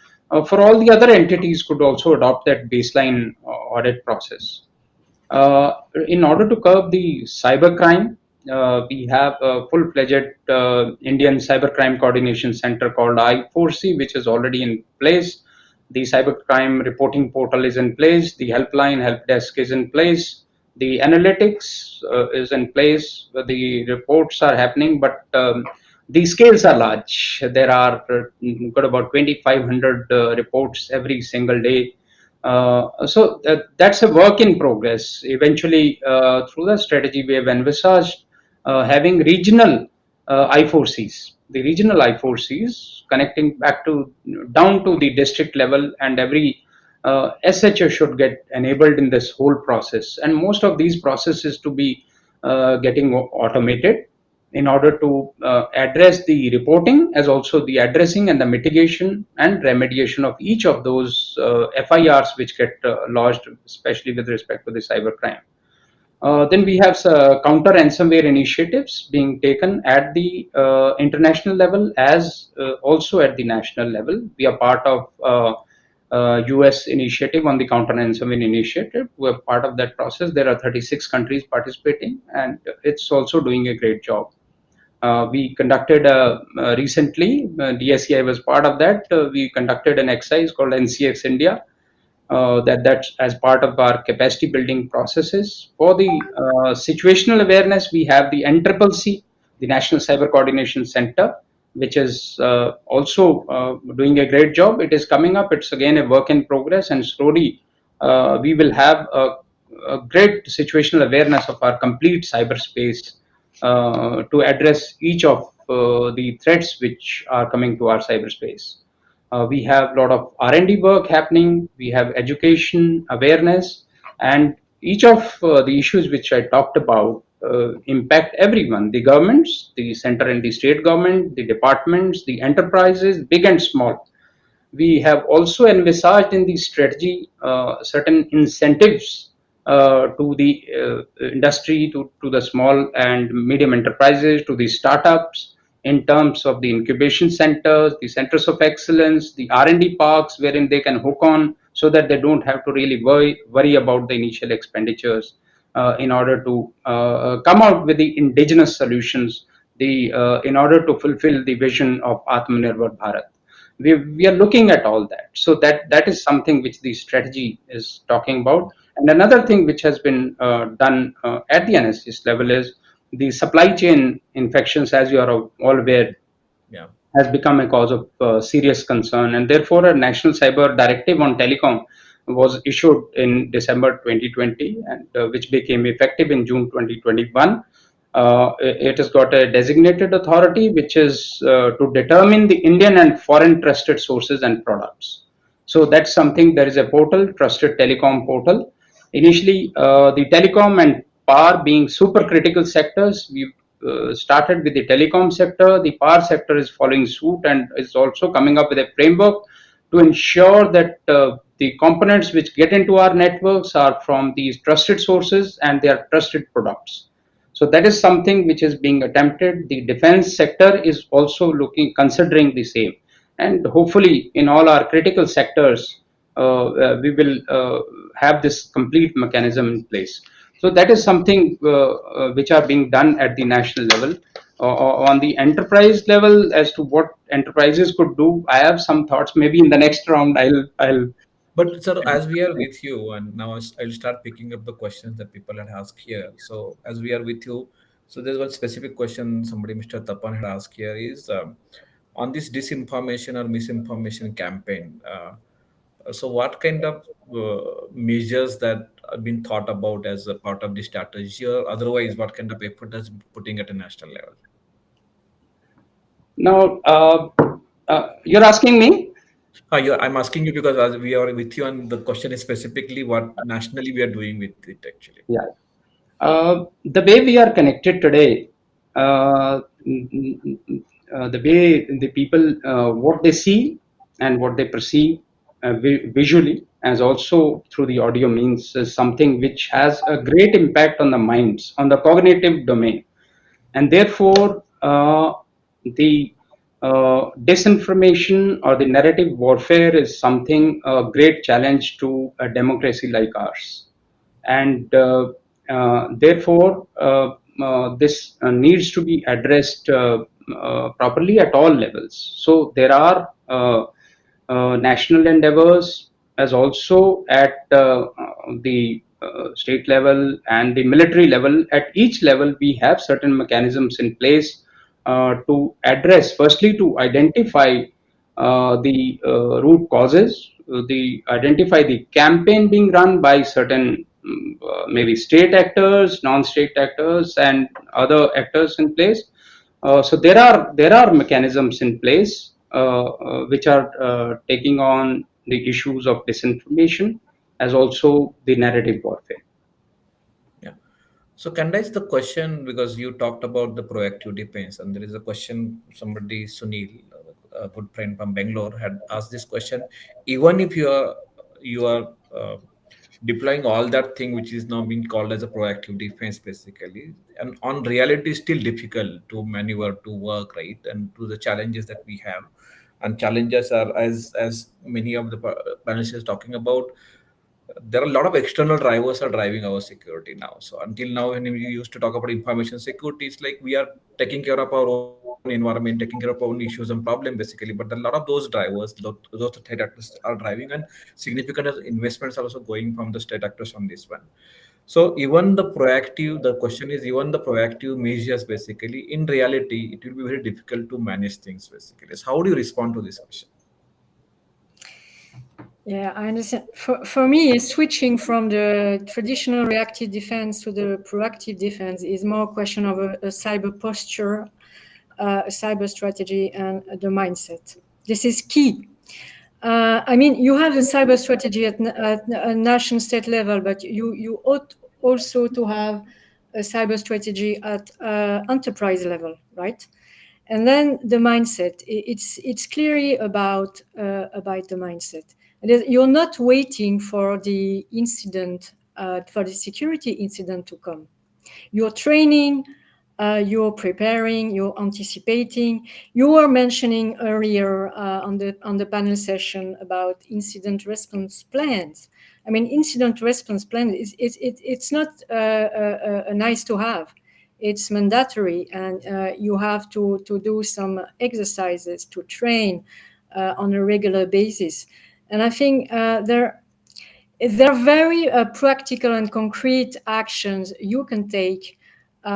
for all the other entities could also adopt that baseline audit process. In order to curb the cybercrime, we have a full-fledged Indian Cybercrime Coordination Center called I4C, which is already in place. The cybercrime reporting portal is in place. The helpline, help desk is in place. The analytics is in place. The reports are happening, but the scales are large. There are got about 2,500 reports every single day. So that's a work in progress. Eventually, through the strategy, we have envisaged having regional I4Cs. The regional I4Cs connecting back to down to the district level, and every SHO should get enabled in this whole process. And most of these processes to be getting automated in order to address the reporting, as also the addressing and the mitigation and remediation of each of those FIRs which get lodged, especially with respect to the cybercrime. Then we have counter ransomware initiatives being taken at the international level as also at the national level. We are part of US initiative on the counter ransomware initiative. We're part of that process. There are 36 countries participating, and it's also doing a great job. We conducted recently, DSCI was part of that. We conducted an exercise called NCX India, That's as part of our capacity building processes. For the situational awareness, we have the NCCC, the National Cyber Coordination Center, which is also doing a great job. It is coming up. It's again a work in progress, and slowly we will have a great situational awareness of our complete cyberspace to address each of the threats which are coming to our cyberspace. We have a lot of R&D work happening. We have education, awareness, and each of the issues which I talked about impact everyone: the governments, the center and the state government, the departments, the enterprises, big and small. We have also envisaged in the strategy certain incentives to the industry, to the small and medium enterprises, to the startups, in terms of the incubation centers, the centers of excellence, the R&D parks wherein they can hook on, so that they don't have to really worry about the initial expenditures in order to come out with the indigenous solutions, in order to fulfill the vision of Atmanirbhar Bharat. We are looking at all that, so that is something which the strategy is talking about. And another thing which has been done at the NSS level is the supply chain infections, as you are all aware, Yeah. has become a cause of serious concern, and therefore a national cyber directive on telecom was issued in December 2020, and which became effective in June 2021. It has got a designated authority which is to determine the Indian and foreign trusted sources and products. So that's something. There is a portal, Trusted Telecom Portal. Initially, the telecom and power being super critical sectors, we started with the telecom sector. The power sector is following suit and is also coming up with a framework to ensure that the components which get into our networks are from these trusted sources and they are trusted products. So that is something which is being attempted. The defense sector is also considering the same, and hopefully in all our critical sectors, we will have this complete mechanism in place. So that is something which are being done at the national level. On the enterprise level, as to what enterprises could do, I have some thoughts. Maybe in the next round, I'll. But sir, as we are with you, and now I'll start picking up the questions that people had asked here. So as we are with you, so there's one specific question somebody, Mr. Tapan, had asked here is on this disinformation or misinformation campaign. So what kind of measures that have been thought about as a part of the strategy, or otherwise, what kind of effort is putting at a national level? Now, you're asking me? I'm asking you because as we are with you, and the question is specifically what nationally we are doing with it actually. Yeah. The way we are connected today, the way the people, what they see and what they perceive visually, as also through the audio means, is something which has a great impact on the minds, on the cognitive domain. And therefore, the disinformation or the narrative warfare is something a great challenge to a democracy like ours. And therefore, this needs to be addressed properly at all levels. So there are national endeavors, as also at the state level and the military level. At each level, we have certain mechanisms in place to address, firstly, to identify the root causes, the identify the campaign being run by certain maybe state actors, non-state actors, and other actors in place. So there are mechanisms in place which are taking on the issues of disinformation, as also the narrative warfare. Yeah. So Candice, the question, because you talked about the proactive defense, and there is a question, somebody, Sunil, a good friend from Bangalore, had asked this question. Even if you are deploying all that thing which is now being called as a proactive defense, basically, and on reality, it's still difficult to maneuver, to work, right, and to the challenges that we have. And challenges are, as many of the panelists talking about, there are a lot of external drivers are driving our security now. So until now, when we used to talk about information security, it's like we are taking care of our own environment, taking care of our own issues and problem basically. But a lot of those drivers, those state actors are driving, and significant investments are also going from the state actors on this one. So even the question is, even the proactive measures basically, in reality, it will be very difficult to manage things basically. So how do you respond to this question? Yeah, I understand. For me, switching from the traditional reactive defense to the proactive defense is more a question of a cyber posture, a cyber strategy, and the mindset. This is key. I mean, you have a cyber strategy at a nation state level, but you ought also to have a cyber strategy at enterprise level, right? And then the mindset. It's clearly about the mindset. You're not waiting for the incident, for the security incident to come. You're training, you're preparing, you're anticipating. You were mentioning earlier on the panel session about incident response plans. I mean, incident response plan it's not a nice to have. It's mandatory, and you have to do some exercises to train on a regular basis. And I think there are very practical and concrete actions you can take in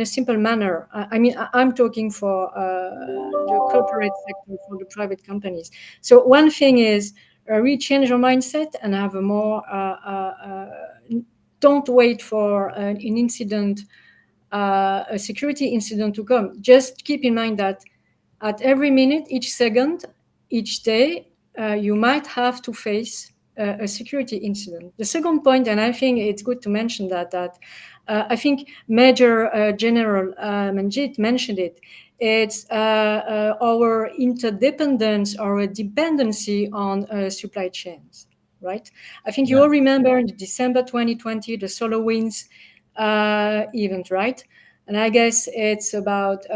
a simple manner. I mean, I'm talking for the corporate sector, for the private companies. So one thing is really change your mindset and have a more, don't wait for an incident, a security incident to come. Just keep in mind that at every minute, each second, each day, you might have to face a security incident. The second point, and I think it's good to mention that I think Major General Manjeet mentioned it. It's our interdependence or a dependency on supply chains, right? I think you all remember in December 2020, the SolarWinds event, right? And I guess it's about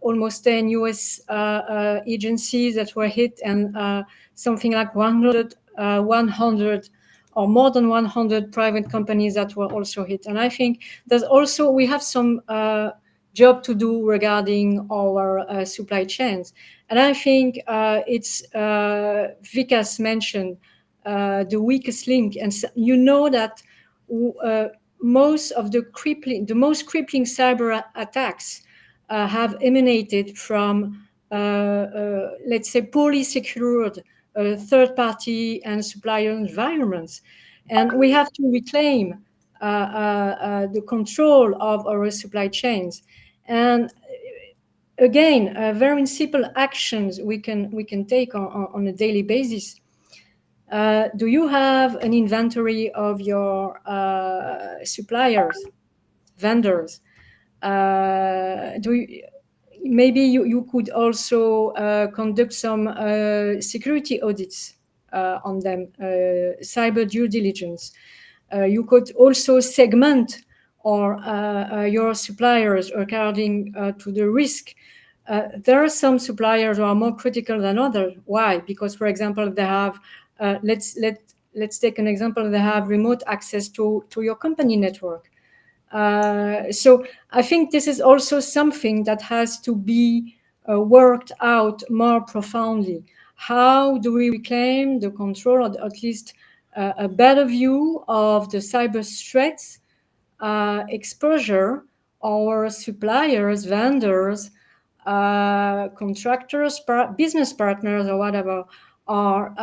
almost 10 US agencies that were hit, and something like 100 or more than 100 private companies that were also hit. And I think there's also, we have some job to do regarding our supply chains. And I think it's Vikas mentioned the weakest link. And so, you know that most of the most crippling cyber attacks have emanated from, let's say, poorly secured third-party and supplier environments. And we have to reclaim the control of our supply chains. And again, very simple actions we can take on a daily basis. Do you have an inventory of your suppliers, vendors? Maybe you could also conduct some security audits on them, cyber due diligence. You could also segment your suppliers according to the risk. There are some suppliers who are more critical than others. Why? Because, for example, they have, let's take an example, they have remote access to your company network. So I think this is also something that has to be worked out more profoundly. How do we reclaim the control, or at least a better view of the cyber threats exposure our suppliers, vendors, contractors, business partners, or whatever are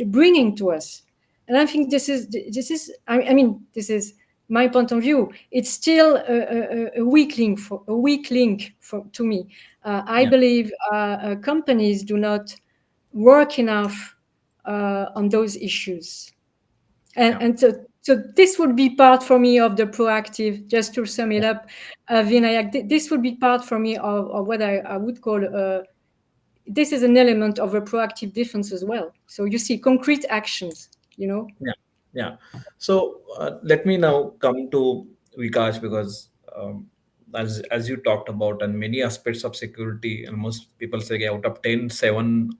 bringing to us? And I think this is I mean, this is my point of view. It's still a weak link to me. I believe companies do not work enough on those issues. And so this would be part for me of the proactive, just to sum it up, Vinayak, this would be part for me of what I would call, this is an element of a proactive defense as well. So you see concrete actions, you know? Yeah. So let me now come to Vikas, because as you talked about, and many aspects of security, and most people say out of 10, 7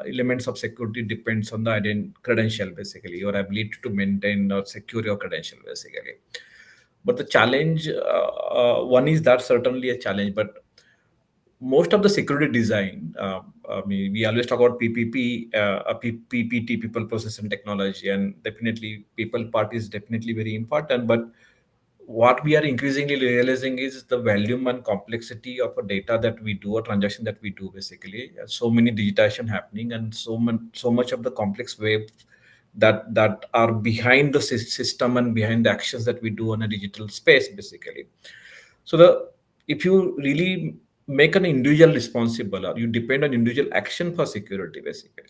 elements of security depends on the credential, basically your ability to maintain or secure your credential, basically. But the challenge, one is that certainly a challenge, but most of the security design, I mean, we always talk about PPP, PPT, people, process, and technology, and definitely people part is definitely very important. But what we are increasingly realizing is the volume and complexity of a data that we do, a transaction that we do, basically. So many digitization happening, and so much of the complex web that are behind the system and behind the actions that we do on a digital space, basically. So if you really make an individual responsible, or you depend on individual action for security, basically,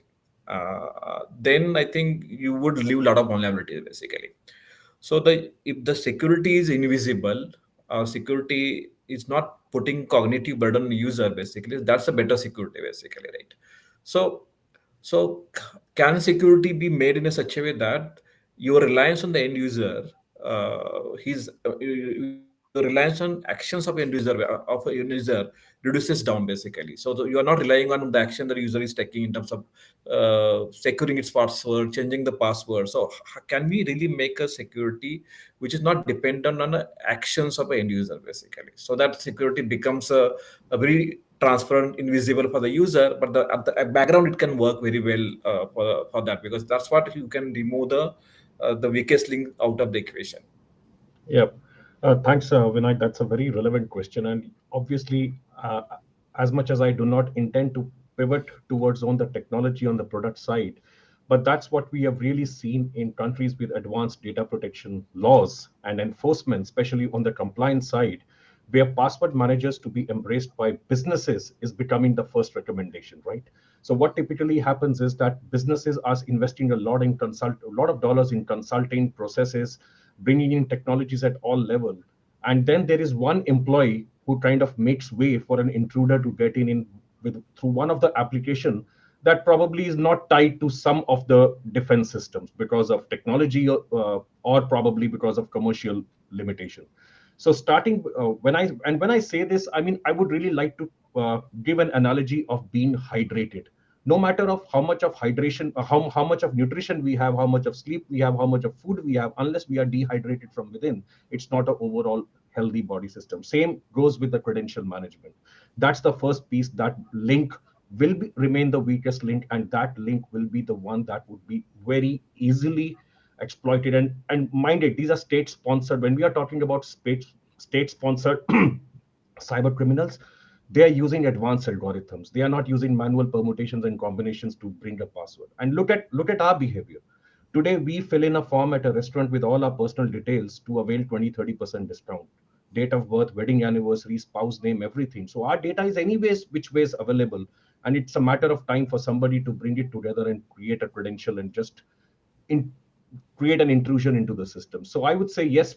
then I think you would leave a lot of vulnerabilities, basically. So if the security is invisible, or security is not putting cognitive burden on the user, basically, that's a better security, basically, right? So can security be made in a such a way that your reliance on the end user, your reliance on actions of a end user reduces down, basically. So you are not relying on the action that the user is taking in terms of securing its password, changing the password. So can we really make a security which is not dependent on the actions of an end user, basically? So that security becomes a very transparent, invisible for the user, but at the background it can work very well for that, because that's what you can remove the weakest link out of the equation. Yeah. Thanks, Vinay. That's a very relevant question. And obviously, as much as I do not intend to pivot towards on the technology on the product side, but that's what we have really seen in countries with advanced data protection laws and enforcement, especially on the compliance side, where password managers to be embraced by businesses is becoming the first recommendation, right? So what typically happens is that businesses are investing a lot of dollars in consulting processes, bringing in technologies at all level, and then there is one employee who kind of makes way for an intruder to get in with through one of the application that probably is not tied to some of the defense systems because of technology, or probably because of commercial limitation. So starting when I say this, I mean, I would really like to give an analogy of being hydrated. No matter of how much of hydration, how much of nutrition we have, how much of sleep we have, how much of food we have, unless we are dehydrated from within, it's not an overall healthy body system. Same goes with the credential management. That's the first piece. That link remain the weakest link, and that link will be the one that would be very easily exploited. And mind it, these are state sponsored. When we are talking about state sponsored cyber criminals, they are using advanced algorithms. They are not using manual permutations and combinations to bring a password. And look at our behavior today. We fill in a form at a restaurant with all our personal details to avail 20-30% discount, date of birth, wedding anniversary, spouse name, everything. So our data is anyways which ways available, and it's a matter of time for somebody to bring it together and create a credential and just in, create an intrusion into the system. So I would say yes,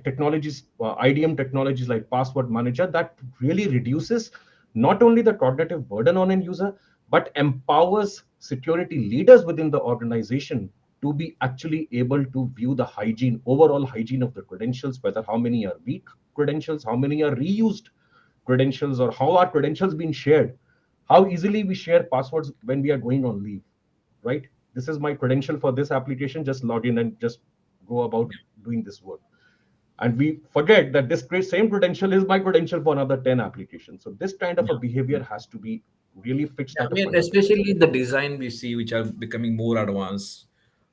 technologies, IDM technologies like password manager, that really reduces not only the cognitive burden on end user, but empowers security leaders within the organization to be actually able to view the hygiene, overall hygiene of the credentials, whether how many are weak credentials, how many are reused credentials, or how are credentials being shared, how easily we share passwords when we are going on leave, right? This is my credential for this application, just log in and just go about doing this work. And we forget that this same credential is my credential for another 10 applications. So this kind of a behavior has to be really fixed Yeah, I at a mean, fundamental especially level. the design we see, which are becoming more advanced,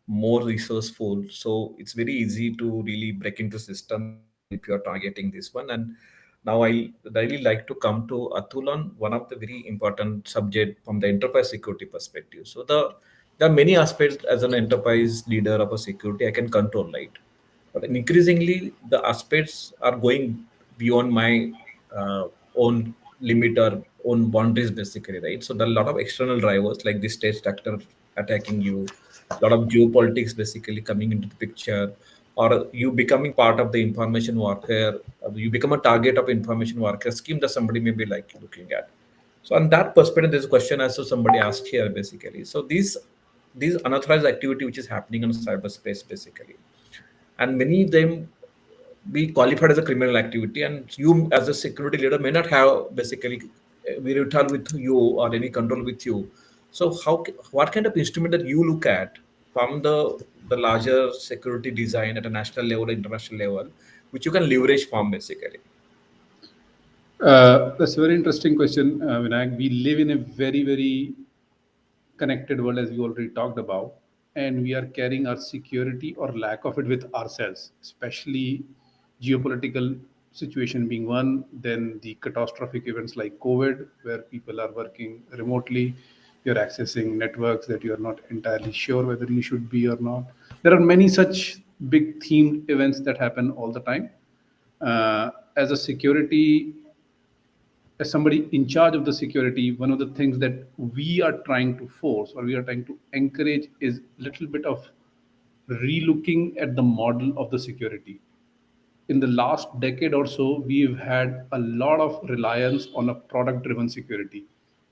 more resourceful. So it's very easy to really break into system if you're targeting this one. And now I really like to come to Atul on one of the very important subject from the enterprise security perspective. So there are many aspects as an enterprise leader of a security I can control, right? But increasingly, the aspects are going beyond my own limit or own boundaries, basically, right? So there are a lot of external drivers like the state actor attacking you, a lot of geopolitics basically coming into the picture, or you becoming part of the information warfare, you become a target of information warfare scheme that somebody may be like looking at. So on that perspective, there's a question as to somebody asked here, basically. So these unauthorized activity which is happening in cyberspace, basically, and many of them be qualified as a criminal activity, and you as a security leader may not have basically wherewithal with you or any control with you. So what kind of instrument that you look at from the larger security design at a national level, international level, which you can leverage from basically? That's a very interesting question, Vinayak. We live in a very, very connected world, as we already talked about, and we are carrying our security or lack of it with ourselves, especially geopolitical situation being one, then the catastrophic events like COVID, where people are working remotely, you're accessing networks that you're not entirely sure whether you should be or not. There are many such big themed events that happen all the time. As a security as somebody in charge of the security, one of the things that we are trying to force or we are trying to encourage is a little bit of relooking at the model of the security. In the last decade or so, we've had a lot of reliance on a product driven security.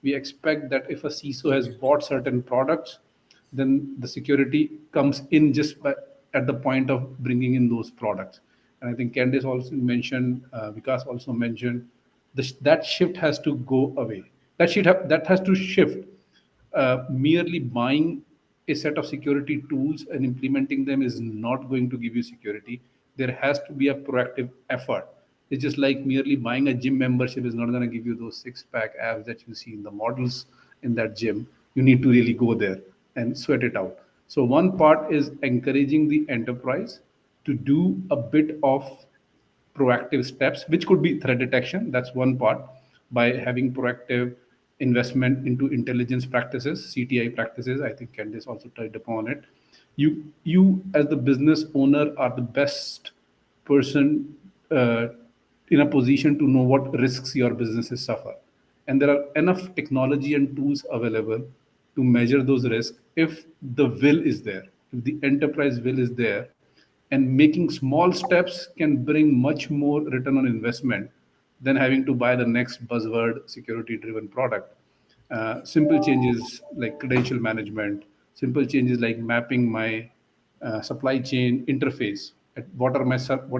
We expect that if a CISO has bought certain products, then the security comes in just at the point of bringing in those products. And I think Candice also mentioned, Vikas also mentioned, that shift has to go away. That has to shift. Merely buying a set of security tools and implementing them is not going to give you security. There has to be a proactive effort. It's just like merely buying a gym membership is not going to give you those six-pack abs that you see in the models in that gym. You need to really go there and sweat it out. So one part is encouraging the enterprise to do a bit of proactive steps, which could be threat detection. That's one part, by having proactive investment into intelligence practices, CTI practices. I think Candice also touched upon it. You as the business owner are the best person in a position to know what risks your businesses suffer, and there are enough technology and tools available to measure those risks if the will is there, if the enterprise will is there, and making small steps can bring much more return on investment than having to buy the next buzzword security driven product. Simple changes like credential management, simple changes like mapping my supply chain interface at what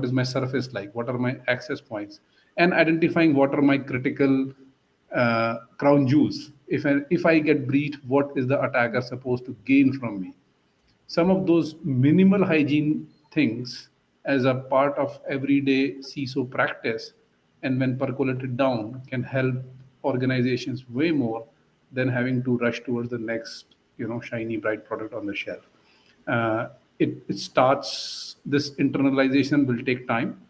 is my surface like, what are my access points, and identifying what are my critical crown jewels. If I get breached, what is the attacker supposed to gain from me? Some of those minimal hygiene things as a part of everyday CISO practice, and when percolated down, can help organizations way more than having to rush towards the next, shiny bright product on the shelf. It starts, this internalization will take time.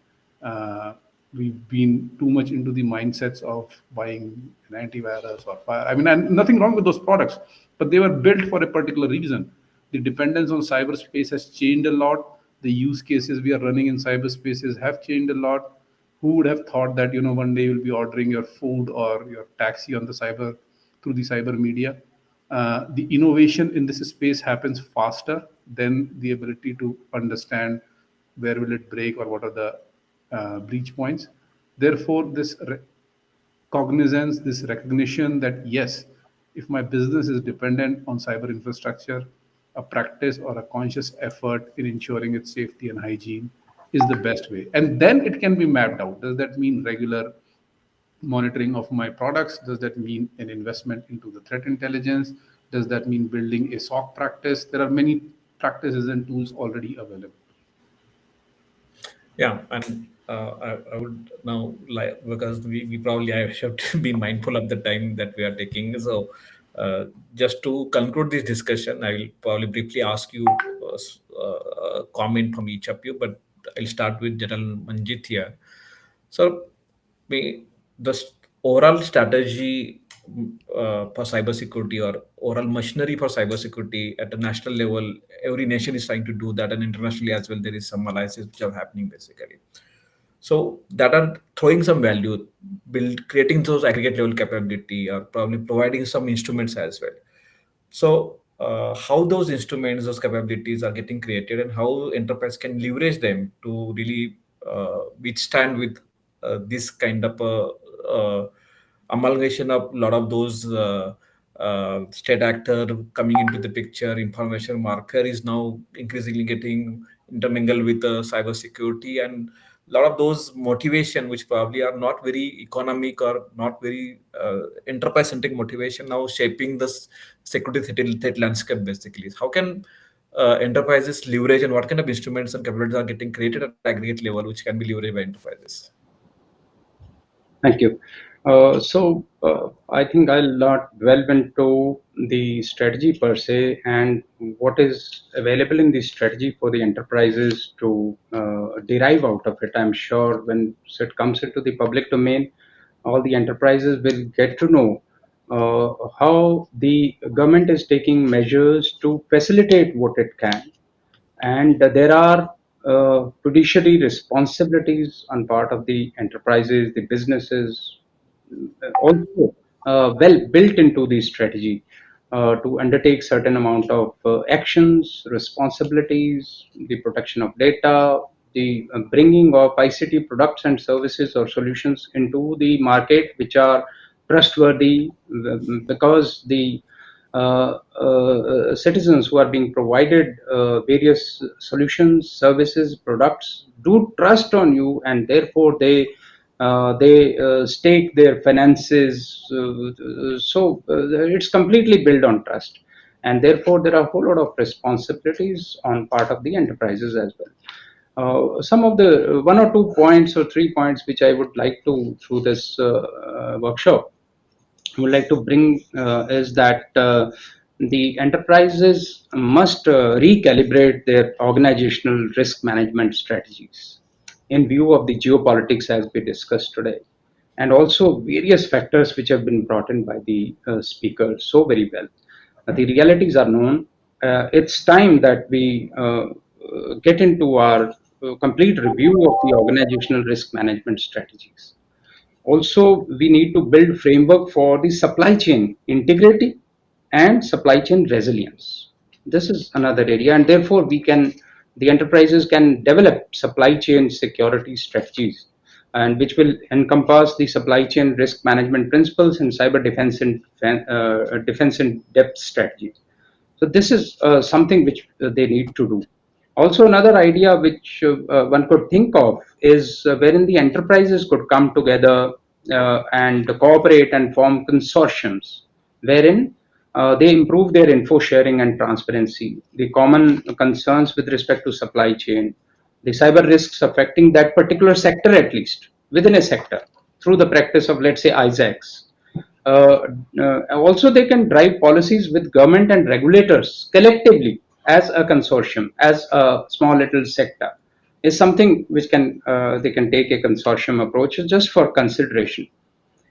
We've been too much into the mindsets of buying an antivirus or fire. I mean, and nothing wrong with those products, but they were built for a particular reason. The dependence on cyberspace has changed a lot. The use cases we are running in cyberspaces have changed a lot. Who would have thought that one day you'll be ordering your food or your taxi on the cyber through the cyber media? The innovation in this space happens faster than the ability to understand where will it break or what are the breach points. Therefore, this cognizance, this recognition that yes, if my business is dependent on cyber infrastructure, a practice or a conscious effort in ensuring its safety and hygiene is the best way. And then it can be mapped out. Does that mean regular monitoring of my products? Does that mean an investment into the threat intelligence? Does that mean building a SOC practice? There are many practices and tools already available. Yeah, and I would now like, because we probably I have to be mindful of the time that we are taking. So just to conclude this discussion, I will probably briefly ask you a comment from each of you, but I'll start with General Manjeet here. So the overall strategy for cybersecurity or overall machinery for cybersecurity at the national level, every nation is trying to do that, and internationally as well, there is some alliances which are happening basically. So that are throwing some value, creating those aggregate level capability, or probably providing some instruments as well. So how those instruments, those capabilities are getting created, and how enterprise can leverage them to really withstand with this kind of amalgamation of a lot of those state actor coming into the picture. Information marker is now increasingly getting intermingled with cyber security, and lot of those motivation which probably are not very economic or not very enterprise centric motivation now shaping this security threat landscape basically. How can enterprises leverage, and what kind of instruments and capabilities are getting created at aggregate level which can be leveraged by enterprises? Thank you. I think I'll not delve into the strategy per se and what is available in the strategy for the enterprises to derive out of it. I'm sure when it comes into the public domain, all the enterprises will get to know how the government is taking measures to facilitate what it can, and there are fiduciary responsibilities on part of the enterprises, the businesses, also well built into the strategy to undertake certain amount of actions, responsibilities, the protection of data, the bringing of ICT products and services or solutions into the market which are trustworthy, because the citizens who are being provided various solutions, services, products do trust on you, and therefore they stake their finances. It's completely built on trust, and therefore there are a whole lot of responsibilities on part of the enterprises as well. Some of the one or two points or 3 points which I would like to through this workshop would like to bring is that the enterprises must recalibrate their organizational risk management strategies in view of the geopolitics as we discussed today, and also various factors which have been brought in by the speaker so very well. The realities are known. It's time that we get into our complete review of the organizational risk management strategies. Also, we need to build framework for the supply chain integrity and supply chain resilience. This is another area, and therefore the enterprises can develop supply chain security strategies, and which will encompass the supply chain risk management principles and cyber defense in depth strategies. So this is something which they need to do. Also, another idea which one could think of is wherein the enterprises could come together and cooperate and form consortiums, wherein they improve their info sharing and transparency, the common concerns with respect to supply chain, the cyber risks affecting that particular sector, at least within a sector, through the practice of, let's say, ISACs. Also, they can drive policies with government and regulators collectively as a consortium, as a small little sector. Is something which can they can take a consortium approach just for consideration.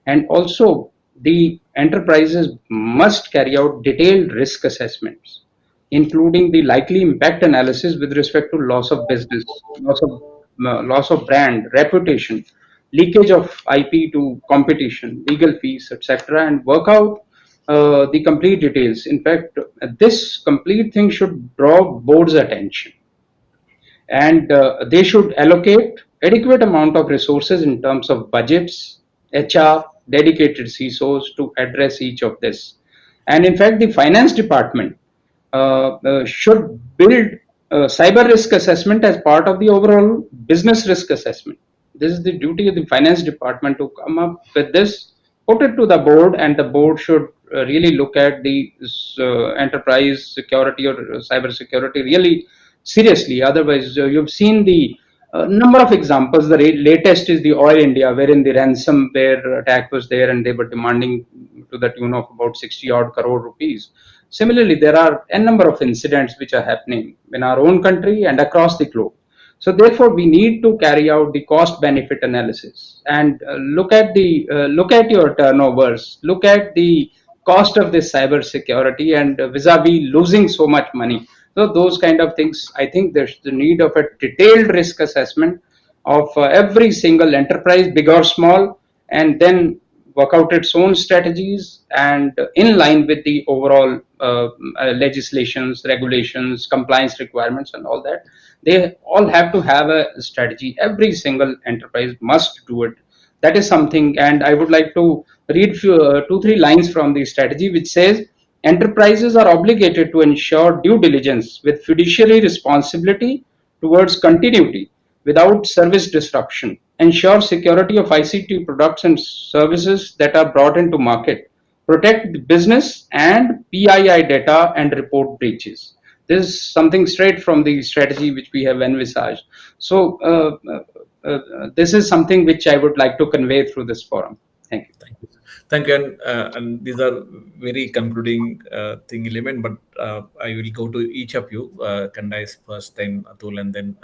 And also, the enterprises must carry out detailed risk assessments, including the likely impact analysis with respect to loss of business, loss of brand, reputation, leakage of IP to competition, legal fees, etc., and work out the complete details. In fact, this complete thing should draw board's attention, and they should allocate adequate amount of resources in terms of budgets, HR, dedicated CISOs to address each of this. And in fact, the finance department should build cyber risk assessment as part of the overall business risk assessment. This is the duty of the finance department to come up with this, put it to the board, and the board should really look at the enterprise security or cyber security really seriously. Otherwise, you've seen the number of examples. The latest is the Oil India, wherein the ransomware attack was there, and they were demanding to the tune of about 60 odd crore rupees. Similarly, there are a number of incidents which are happening in our own country and across the globe. So therefore, we need to carry out the cost-benefit analysis and look at your turnovers, look at the cost of this cyber security, and vis-a-vis losing so much money. So those kind of things, I think there's the need of a detailed risk assessment of every single enterprise, big or small, and then work out its own strategies and in line with the overall legislations, regulations, compliance requirements, and all that. They all have to have a strategy. Every single enterprise must do it. That is something, and I would like to read two, three lines from the strategy, which says enterprises are obligated to ensure due diligence with fiduciary responsibility towards continuity, without service disruption, ensure security of ICT products and services that are brought into market, protect the business and PII data and report breaches. This is something straight from the strategy which we have envisaged. So this is something which I would like to convey through this forum. Thank you. Thank you. Thank you. And these are very concluding thing element, but I will go to each of you. Candice first, then Atul, and then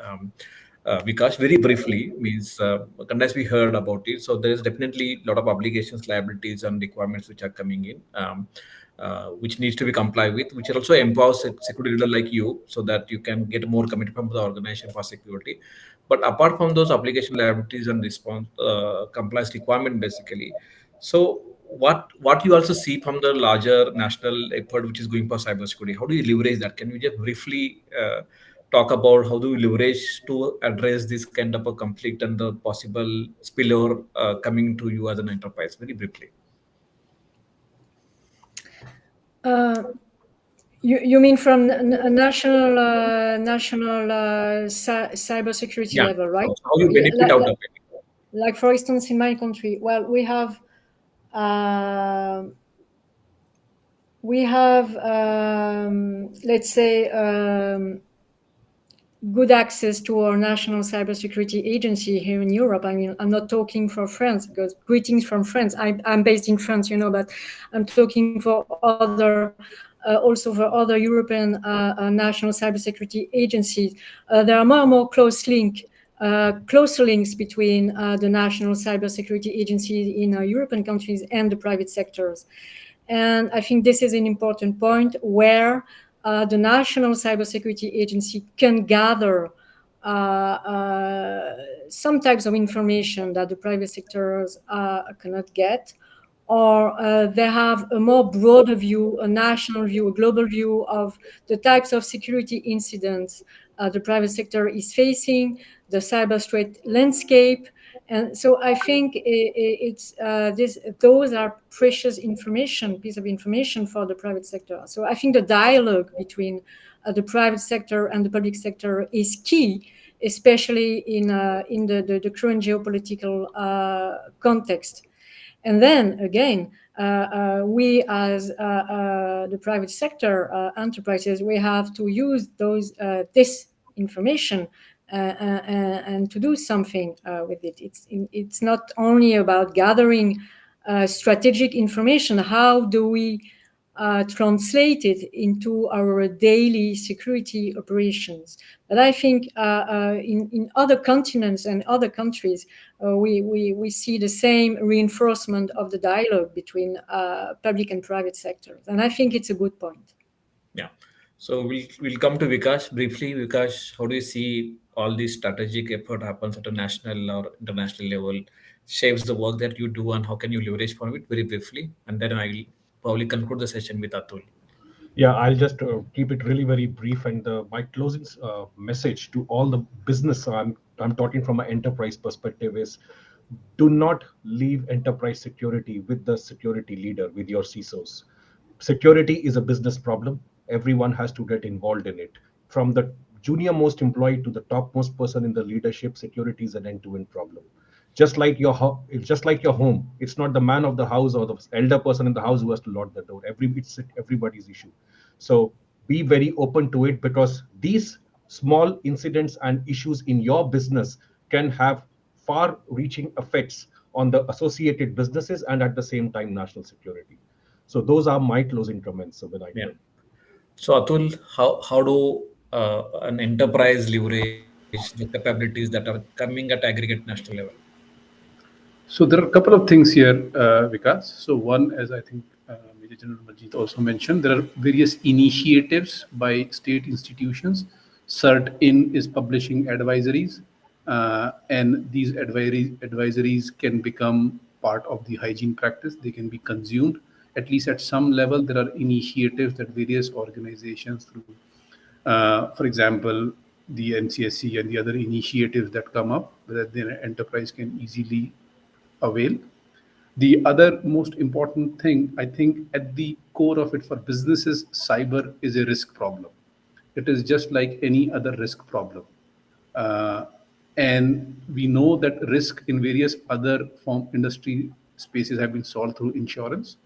Vikas. Very briefly, means Candice, we heard about it. So there is definitely a lot of obligations, liabilities, and requirements which are coming in. Which needs to be complied with, which also empowers a security leader like you, so that you can get more commitment from the organization for security. But apart from those application liabilities and response compliance requirement, basically, so what you also see from the larger national effort which is going for cybersecurity, how do you leverage that? Can you just briefly talk about how do you leverage to address this kind of a conflict and the possible spillover coming to you as an enterprise, very briefly? You mean from a national cybersecurity Yeah. level, right? So how you Yeah, benefit out of it? like for instance, in my country, well, we have let's say good access to our national cybersecurity agency here in Europe. I mean, I'm not talking for France, because greetings from France. I'm based in France, but I'm talking for other, also for other European national cybersecurity agencies. There are more and more closer links between the national cybersecurity agencies in European countries and the private sectors. And I think this is an important point where the National Cybersecurity Agency can gather some types of information that the private sectors cannot get, or they have a more broader view, a national view, a global view of the types of security incidents the private sector is facing, the cyber threat landscape. And so I think those are precious piece of information for the private sector. So I think the dialogue between the private sector and the public sector is key, especially in the current geopolitical context. And then again, we as the private sector enterprises, we have to use this information and to do something with it. It's not only about gathering strategic information. How do we translate it into our daily security operations? But I think in other continents and other countries, we see the same reinforcement of the dialogue between public and private sectors. And I think it's a good point. Yeah. So we'll come to Vikas briefly. Vikas, how do you see all this strategic effort happens at a national or international level, shapes the work that you do, and how can you leverage from it, very briefly? And then I will probably conclude the session with Atul. Yeah, I'll just keep it really very brief. And my closing message to all the business, I'm talking from an enterprise perspective, is do not leave enterprise security with the security leader, with your CISOs. Security is a business problem. Everyone has to get involved in it. From the junior most employee to the topmost person in the leadership, security is an end-to-end problem. Just like your home, it's not the man of the house or the elder person in the house who has to lock the door. It's everybody's issue. So be very open to it, because these small incidents and issues in your business can have far-reaching effects on the associated businesses and at the same time national security. So those are my closing comments. So Yeah. So Atul, how do an enterprise leverage the capabilities that are coming at aggregate national level? So there are a couple of things here, Vikas. So one, as I think Major General Manjeet also mentioned, there are various initiatives by state institutions. CERT-IN is publishing advisories, and these advisories can become part of the hygiene practice. They can be consumed. At least at some level, there are initiatives that various organizations through, for example, the NCSC and the other initiatives that come up, that the enterprise can easily avail. The other most important thing, I think, at the core of it for businesses, cyber is a risk problem. It is just like any other risk problem. Uh, And we know that risk in various other form industry spaces have been solved through insurance.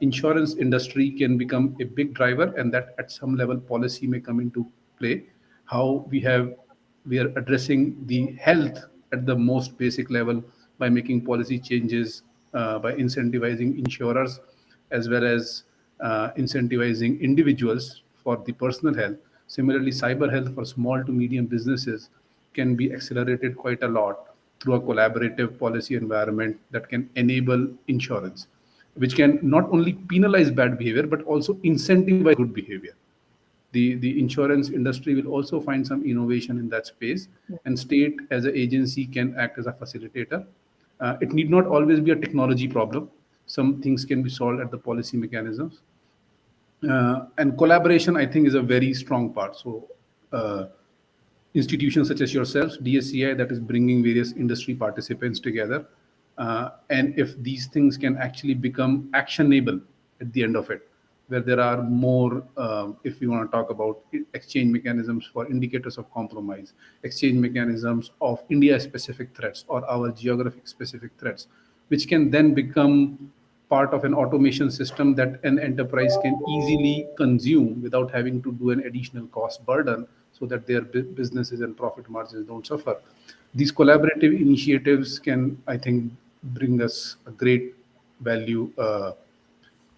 Insurance industry can become a big driver, and that at some level policy may come into play. How we are addressing the health at the most basic level by making policy changes, by incentivizing insurers as well as incentivizing individuals for the personal health. Similarly, cyber health for small to medium businesses can be accelerated quite a lot through a collaborative policy environment that can enable insurance, which can not only penalize bad behavior but also incentivize good behavior. The insurance industry will also find some innovation in that space, and state as an agency can act as a facilitator. It need not always be a technology problem. Some things can be solved at the policy mechanisms. And collaboration, I think, is a very strong part. So institutions such as yourselves, DSCI, that is bringing various industry participants together. And if these things can actually become actionable at the end of it, where there are more, if we want to talk about exchange mechanisms for indicators of compromise, exchange mechanisms of India specific threats or our geographic specific threats, which can then become part of an automation system that an enterprise can easily consume without having to do an additional cost burden, so that their businesses and profit margins don't suffer. These collaborative initiatives can, I think, bring us a great value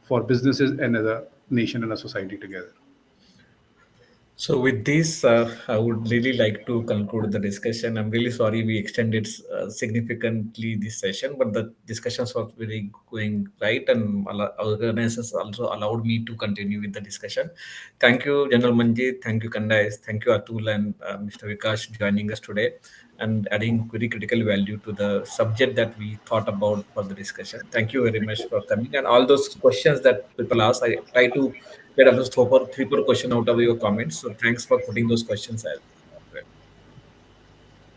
for businesses and as a nation and a society together. So with this, I would really like to conclude the discussion. I'm really sorry we extended significantly this session, but the discussions were very going right, and organizers also allowed me to continue with the discussion. Thank you, General Manjeet. Thank you, Candice. Thank you, Atul and Mr. Vikas joining us today and adding very critical value to the subject that we thought about for the discussion. Thank you very much for coming, and all those questions that people ask, I try to get at least three, four question out of your comments. So thanks for putting those questions as well.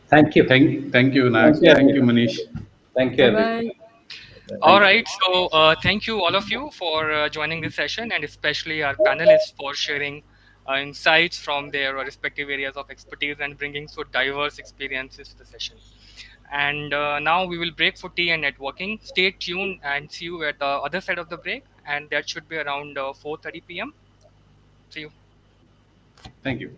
Thank you. Thank you, Thank Vinayak. you, Thank you, everyone. Manish. Thank you, Bye everyone. bye. All Thank you. right, so thank you all of you for joining this session, and especially our panelists for sharing insights from their respective areas of expertise and bringing so diverse experiences to the session. And now we will break for tea and networking. Stay tuned and see you at the other side of the break, and that should be around 4:30 p.m. See you. Thank you.